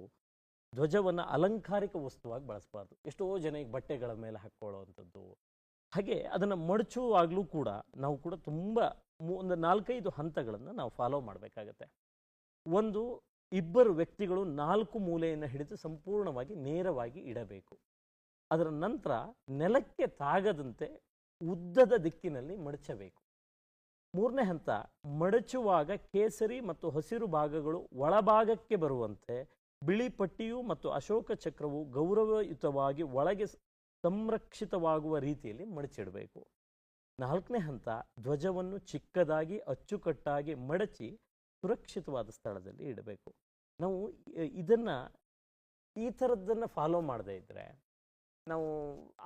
ಧ್ವಜವನ್ನು ಅಲಂಕಾರಿಕ ವಸ್ತುವಾಗಿ ಬಳಸಬಾರ್ದು. ಎಷ್ಟೋ ಜನ ಈಗ ಬಟ್ಟೆಗಳ ಮೇಲೆ ಹಾಕ್ಕೊಳ್ಳುವಂಥದ್ದು. ಹಾಗೆ ಅದನ್ನು ಮಡಚುವಾಗಲೂ ಕೂಡ ನಾವು ಕೂಡ ತುಂಬ ಒಂದು 4-5 ಹಂತಗಳನ್ನು ನಾವು ಫಾಲೋ ಮಾಡಬೇಕಾಗತ್ತೆ. ಒಂದು, ಇಬ್ಬರು ವ್ಯಕ್ತಿಗಳು 4 ಮೂಲೆಯನ್ನು ಹಿಡಿದು ಸಂಪೂರ್ಣವಾಗಿ ನೇರವಾಗಿ ಇಡಬೇಕು. ಅದರ ನಂತರ ನೆಲಕ್ಕೆ ತಾಗದಂತೆ ಉದ್ದದ ದಿಕ್ಕಿನಲ್ಲಿ ಮಡಚಬೇಕು. 3ನೇ ಹಂತ, ಮಡಚುವಾಗ ಕೇಸರಿ ಮತ್ತು ಹಸಿರು ಭಾಗಗಳು ಒಳಭಾಗಕ್ಕೆ ಬರುವಂತೆ ಬಿಳಿ ಪಟ್ಟಿಯು ಮತ್ತು ಅಶೋಕ ಚಕ್ರವು ಗೌರವಯುತವಾಗಿ ಒಳಗೆ ಸಂರಕ್ಷಿತವಾಗುವ ರೀತಿಯಲ್ಲಿ ಮಡಚಿಡಬೇಕು. 4ನೇ ಹಂತ, ಧ್ವಜವನ್ನು ಚಿಕ್ಕದಾಗಿ ಅಚ್ಚುಕಟ್ಟಾಗಿ ಮಡಚಿ ಸುರಕ್ಷಿತವಾದ ಸ್ಥಳದಲ್ಲಿ ಇಡಬೇಕು. ನಾವು ಈ ಥರದ್ದನ್ನು ಫಾಲೋ ಮಾಡದೇ ಇದ್ದರೆ ನಾವು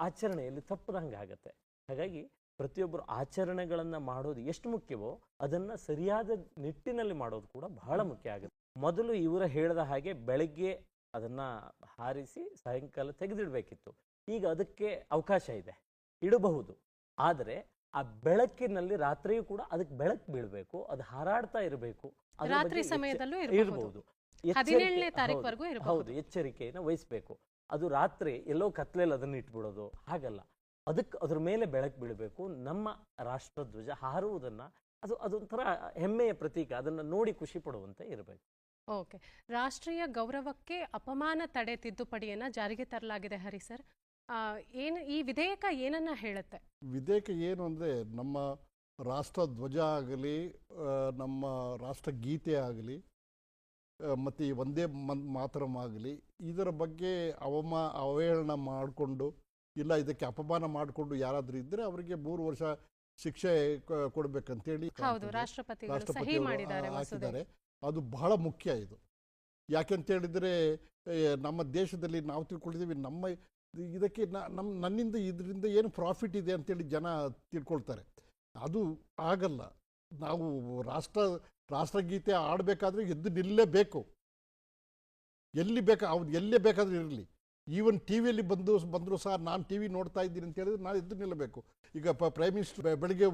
ಆಚರಣೆಯಲ್ಲಿ ತಪ್ಪದಂಗೆ ಆಗುತ್ತೆ. ಹಾಗಾಗಿ ಪ್ರತಿಯೊಬ್ಬರು ಆಚರಣೆಗಳನ್ನು ಮಾಡೋದು ಎಷ್ಟು ಮುಖ್ಯವೋ ಅದನ್ನು ಸರಿಯಾದ ನಿಟ್ಟಿನಲ್ಲಿ ಮಾಡೋದು ಕೂಡ ಬಹಳ ಮುಖ್ಯ ಆಗುತ್ತೆ. ಮೊದಲು ಇವರ ಹೇಳಿದ ಹಾಗೆ ಬೆಳಗ್ಗೆ ಅದನ್ನು ಹಾರಿಸಿ ಸಾಯಂಕಾಲ ತೆಗೆದಿಡಬೇಕಿತ್ತು. ಈಗ ಅದಕ್ಕೆ ಅವಕಾಶ ಇದೆ, ಇಡಬಹುದು. ಆದರೆ ಆ ಬೆಳಕಿನಲ್ಲಿ ರಾತ್ರಿಯೂ ಕೂಡ ಅದಕ್ಕೆ ಬೆಳಕು ಬೀಳಬೇಕು, ಅದು ಹಾರಾಡ್ತಾ ಇರಬೇಕು. ರಾತ್ರಿ ಸಮಯದಲ್ಲೂ ಇರಬಹುದು. 17ನೇ ತಾರೀಕುವರೆಗೂ ಹೌದು, ಎಚ್ಚರಿಕೆಯನ್ನು ವಹಿಸಬೇಕು. ಅದು ರಾತ್ರಿ ಎಲ್ಲೋ ಕತ್ಲೆಯಲ್ಲಿ ಅದನ್ನು ಇಟ್ಬಿಡೋದು ಹಾಗಲ್ಲ. ಅದ್ರ ಮೇಲೆ ಬೆಳಕು ಬೀಳಬೇಕು. ನಮ್ಮ ರಾಷ್ಟ್ರಧ್ವಜ ಹಾರುವುದನ್ನು ಅದೊಂಥರ ಹೆಮ್ಮೆಯ ಪ್ರತೀಕ, ಅದನ್ನು ನೋಡಿ ಖುಷಿ ಪಡುವಂತೆ ಇರಬೇಕು. ಓಕೆ, ರಾಷ್ಟ್ರೀಯ ಗೌರವಕ್ಕೆ ಅಪಮಾನ ತಡೆ ತಿದ್ದುಪಡಿಯನ್ನ ಜಾರಿಗೆ ತರಲಾಗಿದೆ. ಹರಿ ಸರ್, ಈ ವಿಧೇಯಕ ಏನನ್ನ ಹೇಳುತ್ತೆ? ವಿಧೇಯಕ ಏನು ಅಂದರೆ, ನಮ್ಮ ರಾಷ್ಟ್ರಧ್ವಜ ಆಗಲಿ, ನಮ್ಮ ರಾಷ್ಟ್ರಗೀತೆ ಆಗಲಿ, ಮತ್ತು ಈ ಒಂದೇ ಮಾತರಂ ಆಗಲಿ, ಇದರ ಬಗ್ಗೆ ಅವಹೇಳನ ಮಾಡಿಕೊಂಡು ಇಲ್ಲ ಇದಕ್ಕೆ ಅಪಮಾನ ಮಾಡಿಕೊಂಡು ಯಾರಾದರೂ ಇದ್ದರೆ ಅವರಿಗೆ 3 ವರ್ಷ ಶಿಕ್ಷೆ ಕೊಡಬೇಕಂತೇಳಿ ರಾಷ್ಟ್ರಪತಿಗಳು ಹಾಕಿದ್ದಾರೆ. ಅದು ಬಹಳ ಮುಖ್ಯ. ಇದು ಯಾಕೆಂತೇಳಿದರೆ ನಮ್ಮ ದೇಶದಲ್ಲಿ ನಾವು ತಿಳ್ಕೊಂಡಿದ್ದೀವಿ, ಇದಕ್ಕೆ ನನ್ನಿಂದ ಇದರಿಂದ ಏನು ಪ್ರಾಫಿಟ್ ಇದೆ ಅಂತೇಳಿ ಜನ ತಿಳ್ಕೊಳ್ತಾರೆ. ಅದು ಆಗಲ್ಲ. ನಾವು ರಾಷ್ಟ್ರಗೀತೆ ಆಡಬೇಕಾದ್ರೆ ಎದ್ದು ನಿಲ್ಲಲೇಬೇಕು. ಅವ್ನು ಎಲ್ಲೇ ಬೇಕಾದರೂ ಇರಲಿ. ಈವನ್ ಟಿ ವಿಯಲ್ಲಿ ಬಂದರೂ ಸಹ ನಾನು ಟಿ ವಿ ನೋಡ್ತಾ ಇದ್ದೀನಿ ಅಂತ ಹೇಳಿದ್ರೆ ನಾನು ಎದ್ದು ನಿಲ್ಲಬೇಕು. ಈಗ ಪ್ರೈಮ್ ಮಿನಿಸ್ಟರ್ ಬೆಳಿಗ್ಗೆ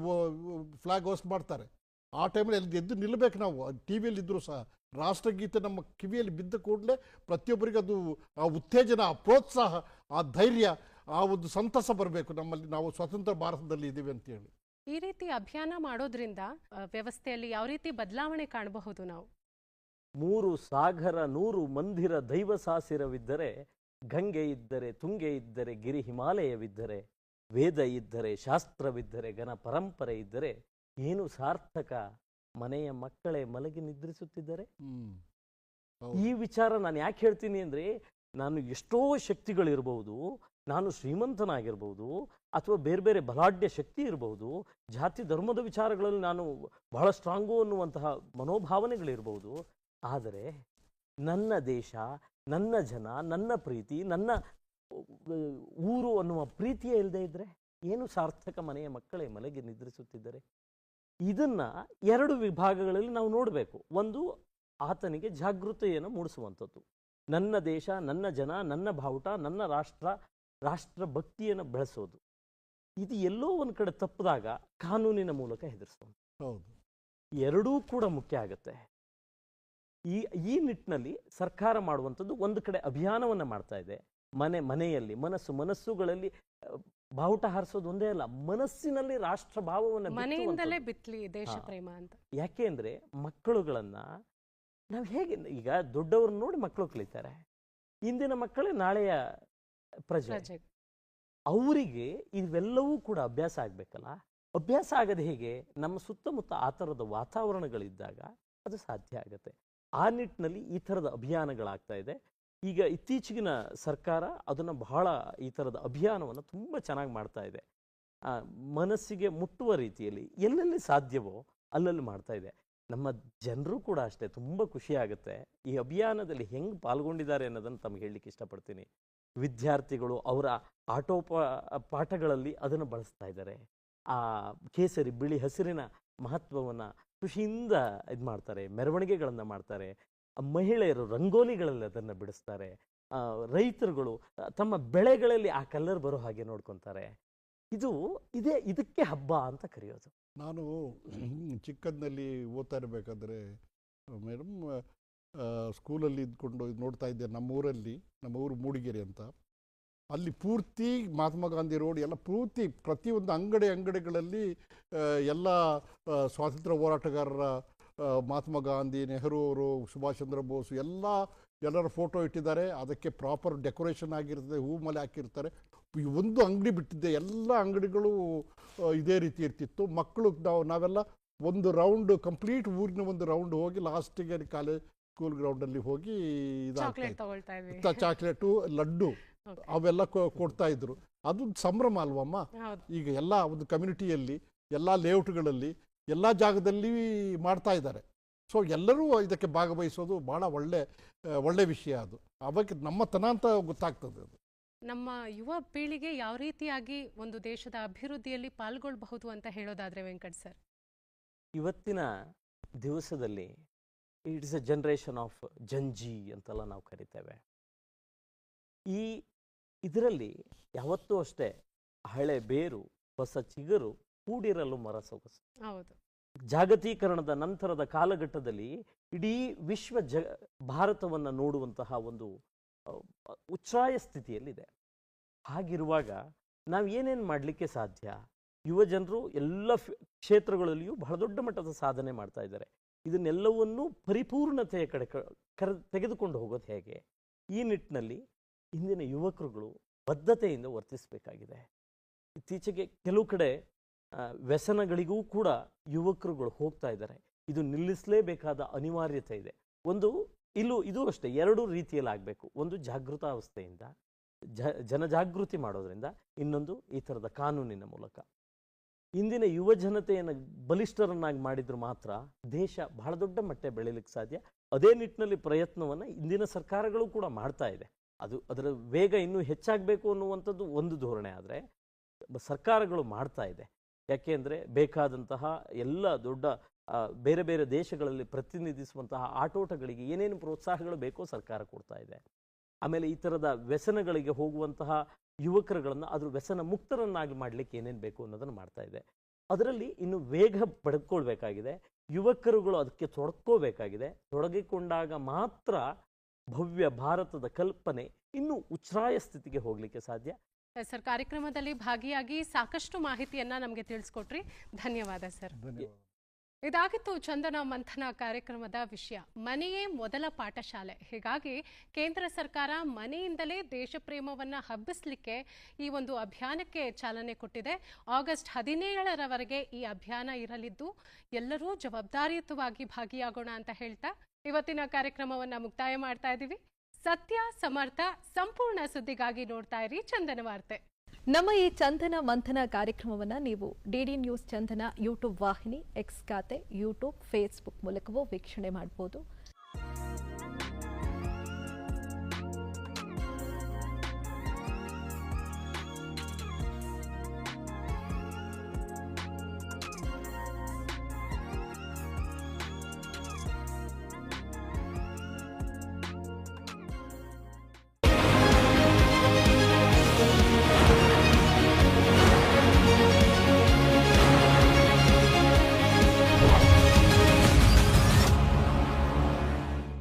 ಫ್ಲಾಗ್ ಹೋಸ್ಟ್ ಮಾಡ್ತಾರೆ, ಆ ಟೈಮಲ್ಲಿ ಎಲ್ಲಿ ಎದ್ದು ನಿಲ್ಲಬೇಕು ನಾವು. ಟಿ ವಿಯಲ್ಲಿ ಇದ್ದರೂ ಸಹ ರಾಷ್ಟ್ರಗೀತೆ ನಮ್ಮ ಕಿವಿಯಲ್ಲಿ ಬಿದ್ದ ಕೂಡಲೇ ಪ್ರತಿಯೊಬ್ಬರಿಗೆ ಅದು ಆ ಉತ್ತೇಜನ, ಆ ಪ್ರೋತ್ಸಾಹ, ಆ ಧೈರ್ಯ, ಆ ಒಂದು ಸಂತಸ ಬರಬೇಕು ನಮ್ಮಲ್ಲಿ, ನಾವು ಸ್ವತಂತ್ರ ಭಾರತದಲ್ಲಿ ಇದ್ದೀವಿ ಅಂತೇಳಿ. ಈ ರೀತಿ ಅಭಿಯಾನ ಮಾಡೋದ್ರಿಂದ ವ್ಯವಸ್ಥೆಯಲ್ಲಿ ಯಾವ ರೀತಿ ಬದಲಾವಣೆ ಕಾಣಬಹುದು ನಾವು? 3 ಸಾಗರ 100 ಮಂದಿರ ದೈವ ಸಾಸಿರವಿದ್ದರೆ, ಗಂಗೆ ಇದ್ದರೆ ತುಂಗೆ ಇದ್ದರೆ ಗಿರಿ ಹಿಮಾಲಯವಿದ್ದರೆ, ವೇದ ಇದ್ದರೆ ಶಾಸ್ತ್ರವಿದ್ದರೆ ಘನ ಪರಂಪರೆ ಇದ್ದರೆ ಏನು ಸಾರ್ಥಕ, ಮನೆಯ ಮಕ್ಕಳೇ ಮಲಗಿ ನಿದ್ರಿಸುತ್ತಿದ್ದರೆ. ಈ ವಿಚಾರ ನಾನು ಯಾಕೆ ಹೇಳ್ತೀನಿ ಅಂದರೆ, ನಾನು ಎಷ್ಟೋ ಶಕ್ತಿಗಳಿರ್ಬೋದು, ನಾನು ಶ್ರೀಮಂತನಾಗಿರ್ಬೋದು, ಅಥವಾ ಬೇರೆ ಬೇರೆ ಬಲಾಢ್ಯ ಶಕ್ತಿ ಇರಬಹುದು, ಜಾತಿ ಧರ್ಮದ ವಿಚಾರಗಳಲ್ಲಿ ನಾನು ಬಹಳ ಸ್ಟ್ರಾಂಗು ಅನ್ನುವಂತಹ ಮನೋಭಾವನೆಗಳಿರ್ಬೋದು, ಆದರೆ ನನ್ನ ದೇಶ, ನನ್ನ ಜನ, ನನ್ನ ಪ್ರೀತಿ, ನನ್ನ ಊರು ಅನ್ನುವ ಪ್ರೀತಿಯೇ ಇಲ್ಲದೆ ಇದ್ದರೆ ಏನು ಸಾರ್ಥಕ, ಮನೆಯ ಮಕ್ಕಳೇ ಮಲಗಿ ನಿದ್ರಿಸುತ್ತಿದ್ದರೆ. ಇದನ್ನ 2 ವಿಭಾಗಗಳಲ್ಲಿ ನಾವು ನೋಡಬೇಕು. ಒಂದು, ಆತನಿಗೆ ಜಾಗೃತಿಯನ್ನು ಮೂಡಿಸುವಂಥದ್ದು, ನನ್ನ ದೇಶ, ನನ್ನ ಜನ, ನನ್ನ ಬಾವುಟ, ನನ್ನ ರಾಷ್ಟ್ರ ಭಕ್ತಿಯನ್ನು ಬೆಳೆಸೋದು. ಇದು ಎಲ್ಲೋ ಒಂದು ಕಡೆ ತಪ್ಪಿದಾಗ ಕಾನೂನಿನ ಮೂಲಕ ಹೆದರಿಸೋದು. ಹೌದು, ಎರಡೂ ಕೂಡ ಮುಖ್ಯ ಆಗುತ್ತೆ. ಈ ನಿಟ್ಟಿನಲ್ಲಿ ಸರ್ಕಾರ ಮಾಡುವಂಥದ್ದು ಒಂದು ಕಡೆ ಅಭಿಯಾನವನ್ನು ಮಾಡ್ತಾ ಇದೆ. ಮನೆಯಲ್ಲಿ ಮನಸ್ಸುಗಳಲ್ಲಿ ಬಾವುಟ ಹಾರಿಸೋದು ಒಂದೇ ಅಲ್ಲ, ಮನಸ್ಸಿನಲ್ಲಿ ರಾಷ್ಟ್ರ ಭಾವವನ್ನು ಮನೆಯಿಂದಲೇ ಬಿತ್ತಲಿ ದೇಶ ಪ್ರೇಮ ಅಂತ. ಯಾಕೆ ಅಂದ್ರೆ ಮಕ್ಕಳುಗಳನ್ನ ನಾವು ಹೇಗೆ, ಈಗ ದೊಡ್ಡವ್ರನ್ನ ನೋಡಿ ಮಕ್ಕಳು ಕಲಿತಾರೆ, ಇಂದಿನ ಮಕ್ಕಳೇ ನಾಳೆಯ ಪ್ರಜೆ. ಅವರಿಗೆ ಇವೆಲ್ಲವೂ ಕೂಡ ಅಭ್ಯಾಸ ಆಗ್ಬೇಕಲ್ಲ. ಅಭ್ಯಾಸ ಆಗದೆ ಹೇಗೆ? ನಮ್ಮ ಸುತ್ತಮುತ್ತ ಆ ಥರದ ವಾತಾವರಣಗಳಿದ್ದಾಗ ಅದು ಸಾಧ್ಯ ಆಗುತ್ತೆ. ಆ ನಿಟ್ಟಿನಲ್ಲಿ ಈ ಥರದ ಅಭಿಯಾನಗಳಾಗ್ತಾ ಇದೆ. ಈಗ ಇತ್ತೀಚೆಗಿನ ಸರ್ಕಾರ ಅದನ್ನು ಬಹಳ, ಈ ಥರದ ಅಭಿಯಾನವನ್ನು ತುಂಬ ಚೆನ್ನಾಗಿ ಮಾಡ್ತಾ ಇದೆ. ಮನಸ್ಸಿಗೆ ಮುಟ್ಟುವ ರೀತಿಯಲ್ಲಿ ಎಲ್ಲೆಲ್ಲಿ ಸಾಧ್ಯವೋ ಅಲ್ಲಲ್ಲಿ ಮಾಡ್ತಾ ಇದೆ. ನಮ್ಮ ಜನರು ಕೂಡ ಅಷ್ಟೇ, ತುಂಬ ಖುಷಿಯಾಗುತ್ತೆ ಈ ಅಭಿಯಾನದಲ್ಲಿ ಹೆಂಗೆ ಪಾಲ್ಗೊಂಡಿದ್ದಾರೆ ಅನ್ನೋದನ್ನು ತಮಗೆ ಹೇಳಲಿಕ್ಕೆ ಇಷ್ಟಪಡ್ತೀನಿ. ವಿದ್ಯಾರ್ಥಿಗಳು ಅವರ ಪಾಠಗಳಲ್ಲಿ ಅದನ್ನು ಬಳಸ್ತಾ ಇದ್ದಾರೆ. ಆ ಕೇಸರಿ ಬಿಳಿ ಹಸಿರಿನ ಮಹತ್ವವನ್ನು ಖುಷಿಯಿಂದ ಇದು ಮಾಡ್ತಾರೆ, ಮೆರವಣಿಗೆಗಳನ್ನು ಮಾಡ್ತಾರೆ. ಮಹಿಳೆಯರು ರಂಗೋಲಿಗಳಲ್ಲಿ ಅದನ್ನು ಬಿಡಿಸ್ತಾರೆ. ರೈತರುಗಳು ತಮ್ಮ ಬೆಳೆಗಳಲ್ಲಿ ಆ ಕಲರ್ ಬರೋ ಹಾಗೆ ನೋಡ್ಕೊತಾರೆ. ಇದಕ್ಕೆ ಹಬ್ಬ ಅಂತ ಕರೆಯೋದು. ನಾನು ಚಿಕ್ಕಂದಿನಲ್ಲಿ ಓದ್ತಾ ಇರಬೇಕಾದ್ರೆ ಮೇಡಮ್, ಸ್ಕೂಲಲ್ಲಿ ಇದ್ಕೊಂಡು ನೋಡ್ತಾ ಇದ್ದೆ. ನಮ್ಮ ಊರು ಮೂಡಿಗೆರೆ ಅಂತ, ಅಲ್ಲಿ ಪೂರ್ತಿ ಮಹಾತ್ಮ ಗಾಂಧಿ ರೋಡ್ ಎಲ್ಲ ಪೂರ್ತಿ ಪ್ರತಿಯೊಂದು ಅಂಗಡಿಗಳಲ್ಲಿ ಎಲ್ಲ ಸ್ವಾತಂತ್ರ್ಯ ಹೋರಾಟಗಾರರ, ಮಹಾತ್ಮ ಗಾಂಧಿ, ನೆಹರು ಅವರು, ಸುಭಾಷ್ ಚಂದ್ರ ಬೋಸ್ ಎಲ್ಲರ ಫೋಟೋ ಇಟ್ಟಿದ್ದಾರೆ. ಅದಕ್ಕೆ ಪ್ರಾಪರ್ ಡೆಕೋರೇಷನ್ ಆಗಿರ್ತದೆ, ಹೂ ಮಲೆ ಹಾಕಿರ್ತಾರೆ. ಒಂದು ಅಂಗಡಿ ಬಿಟ್ಟಿದ್ದೆ, ಎಲ್ಲ ಅಂಗಡಿಗಳು ಇದೇ ರೀತಿ ಇರ್ತಿತ್ತು. ಮಕ್ಕಳು ನಾವೆಲ್ಲ ಒಂದು ರೌಂಡ್, ಕಂಪ್ಲೀಟ್ ಊರಿನ ಒಂದು ರೌಂಡ್ ಹೋಗಿ ಲಾಸ್ಟಿಗೆ ಸ್ಕೂಲ್ ಗ್ರೌಂಡಲ್ಲಿ ಹೋಗಿ ಚಾಕ್ಲೇಟು, ಲಡ್ಡು ಅವೆಲ್ಲ ಕೊಡ್ತಾ ಇದ್ರು. ಅದು ಸಂಭ್ರಮ ಅಲ್ವಮ್ಮ. ಈಗ ಎಲ್ಲ ಒಂದು ಕಮ್ಯುನಿಟಿಯಲ್ಲಿ, ಎಲ್ಲ ಲೇಔಟ್ಗಳಲ್ಲಿ, ಎಲ್ಲ ಜಾಗದಲ್ಲಿ ಮಾಡ್ತಾ ಇದ್ದಾರೆ. ಸೊ ಎಲ್ಲರೂ ಇದಕ್ಕೆ ಭಾಗವಹಿಸೋದು ಬಹಳ ಒಳ್ಳೆ ವಿಷಯ. ಅದು ಅವಾಗ ನಮ್ಮತನ ಅಂತ ಗೊತ್ತಾಗ್ತದೆ. ಅದು ನಮ್ಮ ಯುವ ಪೀಳಿಗೆ ಯಾವ ರೀತಿಯಾಗಿ ಒಂದು ದೇಶದ ಅಭಿವೃದ್ಧಿಯಲ್ಲಿ ಪಾಲ್ಗೊಳ್ಳಬಹುದು ಅಂತ ಹೇಳೋದಾದ್ರೆ ವೆಂಕಟ್ ಸರ್, ಇವತ್ತಿನ ದಿವಸದಲ್ಲಿ it is a generation of Gen Z ಅಂತೆಲ್ಲ ನಾವು ಕರಿತೇವೆ. ಇದರಲ್ಲಿ ಯಾವತ್ತೂ ಅಷ್ಟೇ ಹಳೆ ಬೇರು ಹೊಸ ಚಿಗುರು ಕೂಡಿರಲು ಮರ ಸೊಗಸು. ಹೌದು, ಜಾಗತೀಕರಣದ ನಂತರದ ಕಾಲಘಟ್ಟದಲ್ಲಿ ಇಡೀ ವಿಶ್ವ ಭಾರತವನ್ನು ನೋಡುವಂತಹ ಒಂದು ಉಚ್ಛ್ರಾಯ ಸ್ಥಿತಿಯಲ್ಲಿದೆ. ಹಾಗಿರುವಾಗ ನಾವು ಏನೇನು ಮಾಡಲಿಕ್ಕೆ ಸಾಧ್ಯ? ಯುವ ಜನರು ಎಲ್ಲ ಕ್ಷೇತ್ರಗಳಲ್ಲಿಯೂ ಬಹಳ ದೊಡ್ಡ ಮಟ್ಟದ ಸಾಧನೆ ಮಾಡ್ತಾ ಇದ್ದಾರೆ. ಇದನ್ನೆಲ್ಲವನ್ನೂ ಪರಿಪೂರ್ಣತೆಯ ಕಡೆ ತೆಗೆದುಕೊಂಡು ಹೋಗೋದು ಹೇಗೆ? ಈ ನಿಟ್ಟಿನಲ್ಲಿ ಇಂದಿನ ಯುವಕರುಗಳು ಬದ್ಧತೆಯಿಂದ ವರ್ತಿಸಬೇಕಾಗಿದೆ. ಇತ್ತೀಚೆಗೆ ಕೆಲವು ಕಡೆ ವ್ಯಸನಗಳಿಗೂ ಕೂಡ ಯುವಕರುಗಳು ಹೋಗ್ತಾ ಇದ್ದಾರೆ. ಇದು ನಿಲ್ಲಿಸಲೇಬೇಕಾದ ಅನಿವಾರ್ಯತೆ ಇದೆ. ಇದು ಅಷ್ಟೇ, 2 ರೀತಿಯಲ್ಲಿ ಆಗಬೇಕು. ಒಂದು ಜಾಗೃತಾವಸ್ಥೆಯಿಂದ, ಜನಜಾಗೃತಿ ಮಾಡೋದ್ರಿಂದ, ಇನ್ನೊಂದು ಈ ಥರದ ಕಾನೂನಿನ ಮೂಲಕ. ಇಂದಿನ ಯುವ ಜನತೆಯನ್ನು ಬಲಿಷ್ಠರನ್ನಾಗಿ ಮಾಡಿದ್ರು ಮಾತ್ರ ದೇಶ ಬಹಳ ದೊಡ್ಡ ಮಟ್ಟ ಬೆಳೀಲಿಕ್ಕೆ ಸಾಧ್ಯ. ಅದೇ ನಿಟ್ಟಿನಲ್ಲಿ ಪ್ರಯತ್ನವನ್ನು ಇಂದಿನ ಸರ್ಕಾರಗಳು ಕೂಡ ಮಾಡ್ತಾ ಇದೆ. ಅದರ ವೇಗ ಇನ್ನೂ ಹೆಚ್ಚಾಗಬೇಕು ಅನ್ನುವಂಥದ್ದು ಒಂದು ಧೋರಣೆ. ಆದರೆ ಸರ್ಕಾರಗಳು ಮಾಡ್ತಾ ಇದೆ. ಯಾಕೆ ಅಂದರೆ ಬೇಕಾದಂತಹ ಎಲ್ಲ ದೊಡ್ಡ ಬೇರೆ ಬೇರೆ ದೇಶಗಳಲ್ಲಿ ಪ್ರತಿನಿಧಿಸುವಂತಹ ಆಟೋಟಗಳಿಗೆ ಏನೇನು ಪ್ರೋತ್ಸಾಹಗಳು ಬೇಕೋ ಸರ್ಕಾರ ಕೊಡ್ತಾ ಇದೆ. ಆಮೇಲೆ ಈ ಥರದ ವ್ಯಸನಗಳಿಗೆ ಹೋಗುವಂತಹ ಯುವಕರುಗಳನ್ನು ಅದ್ರ ವ್ಯಸನ ಮುಕ್ತರನ್ನಾಗಿ ಮಾಡಲಿಕ್ಕೆ ಏನೇನು ಬೇಕು ಅನ್ನೋದನ್ನು ಮಾಡ್ತಾ ಇದೆ. ಅದರಲ್ಲಿ ಇನ್ನು ವೇಗ ಪಡ್ಕೊಳ್ಬೇಕಾಗಿದೆ. ಯುವಕರುಗಳು ಅದಕ್ಕೆ ತೊಡಕೋಬೇಕಾಗಿದೆ. ತೊಡಗಿಕೊಂಡಾಗ ಮಾತ್ರ ಭವ್ಯ ಭಾರತದ ಕಲ್ಪನೆ ಇನ್ನೂ ಉಚ್ಛ್ರಾಯ ಸ್ಥಿತಿಗೆ ಹೋಗಲಿಕ್ಕೆ ಸಾಧ್ಯ. ಸರ್, ಕಾರ್ಯಕ್ರಮದಲ್ಲಿ ಭಾಗಿಯಾಗಿ ಸಾಕಷ್ಟು ಮಾಹಿತಿಯನ್ನ ನಮಗೆ ತಿಳಿಸ್ಕೊಟ್ರಿ. ಧನ್ಯವಾದ ಸರ್. ಧನ್ಯವಾದ. ಇದಾಗಿತ್ತು ಚಂದನ ಮಂಥನ ಕಾರ್ಯಕ್ರಮದ ವಿಷಯ. ಮನೆಯೇ ಮೊದಲ ಪಾಠಶಾಲೆ. ಹೀಗಾಗಿ ಕೇಂದ್ರ ಸರ್ಕಾರ ಮನೆಯಿಂದಲೇ ದೇಶ ಪ್ರೇಮವನ್ನು ಹಬ್ಬಿಸಲಿಕ್ಕೆ ಈ ಒಂದು ಅಭಿಯಾನಕ್ಕೆ ಚಾಲನೆ ಕೊಟ್ಟಿದೆ. ಆಗಸ್ಟ್ 17ರವರೆಗೆ ಈ ಅಭಿಯಾನ ಇರಲಿದ್ದು ಎಲ್ಲರೂ ಜವಾಬ್ದಾರಿಯುತವಾಗಿ ಭಾಗಿಯಾಗೋಣ ಅಂತ ಹೇಳ್ತಾ ಇವತ್ತಿನ ಕಾರ್ಯಕ್ರಮವನ್ನು ಮುಕ್ತಾಯ ಮಾಡ್ತಾ ಇದ್ದೀವಿ. ಸತ್ಯ ಸಮರ್ಥ ಸಂಪೂರ್ಣ ಸುದ್ದಿಗಾಗಿ ನೋಡ್ತಾ ಇರಿ ಚಂದನ ವಾರ್ತೆ. ನಮ್ಮ ಈ ಚಂದನ ಮಂಥನ ಕಾರ್ಯಕ್ರಮವನ್ನು ನೀವು ಡಿಡಿ ನ್ಯೂಸ್ ಚಂದನ ಯೂಟ್ಯೂಬ್ ವಾಹಿನಿ, ಎಕ್ಸ್ ಖಾತೆ, ಯೂಟ್ಯೂಬ್, ಫೇಸ್ಬುಕ್ ಮೂಲಕವೂ ವೀಕ್ಷಣೆ ಮಾಡಬಹುದು.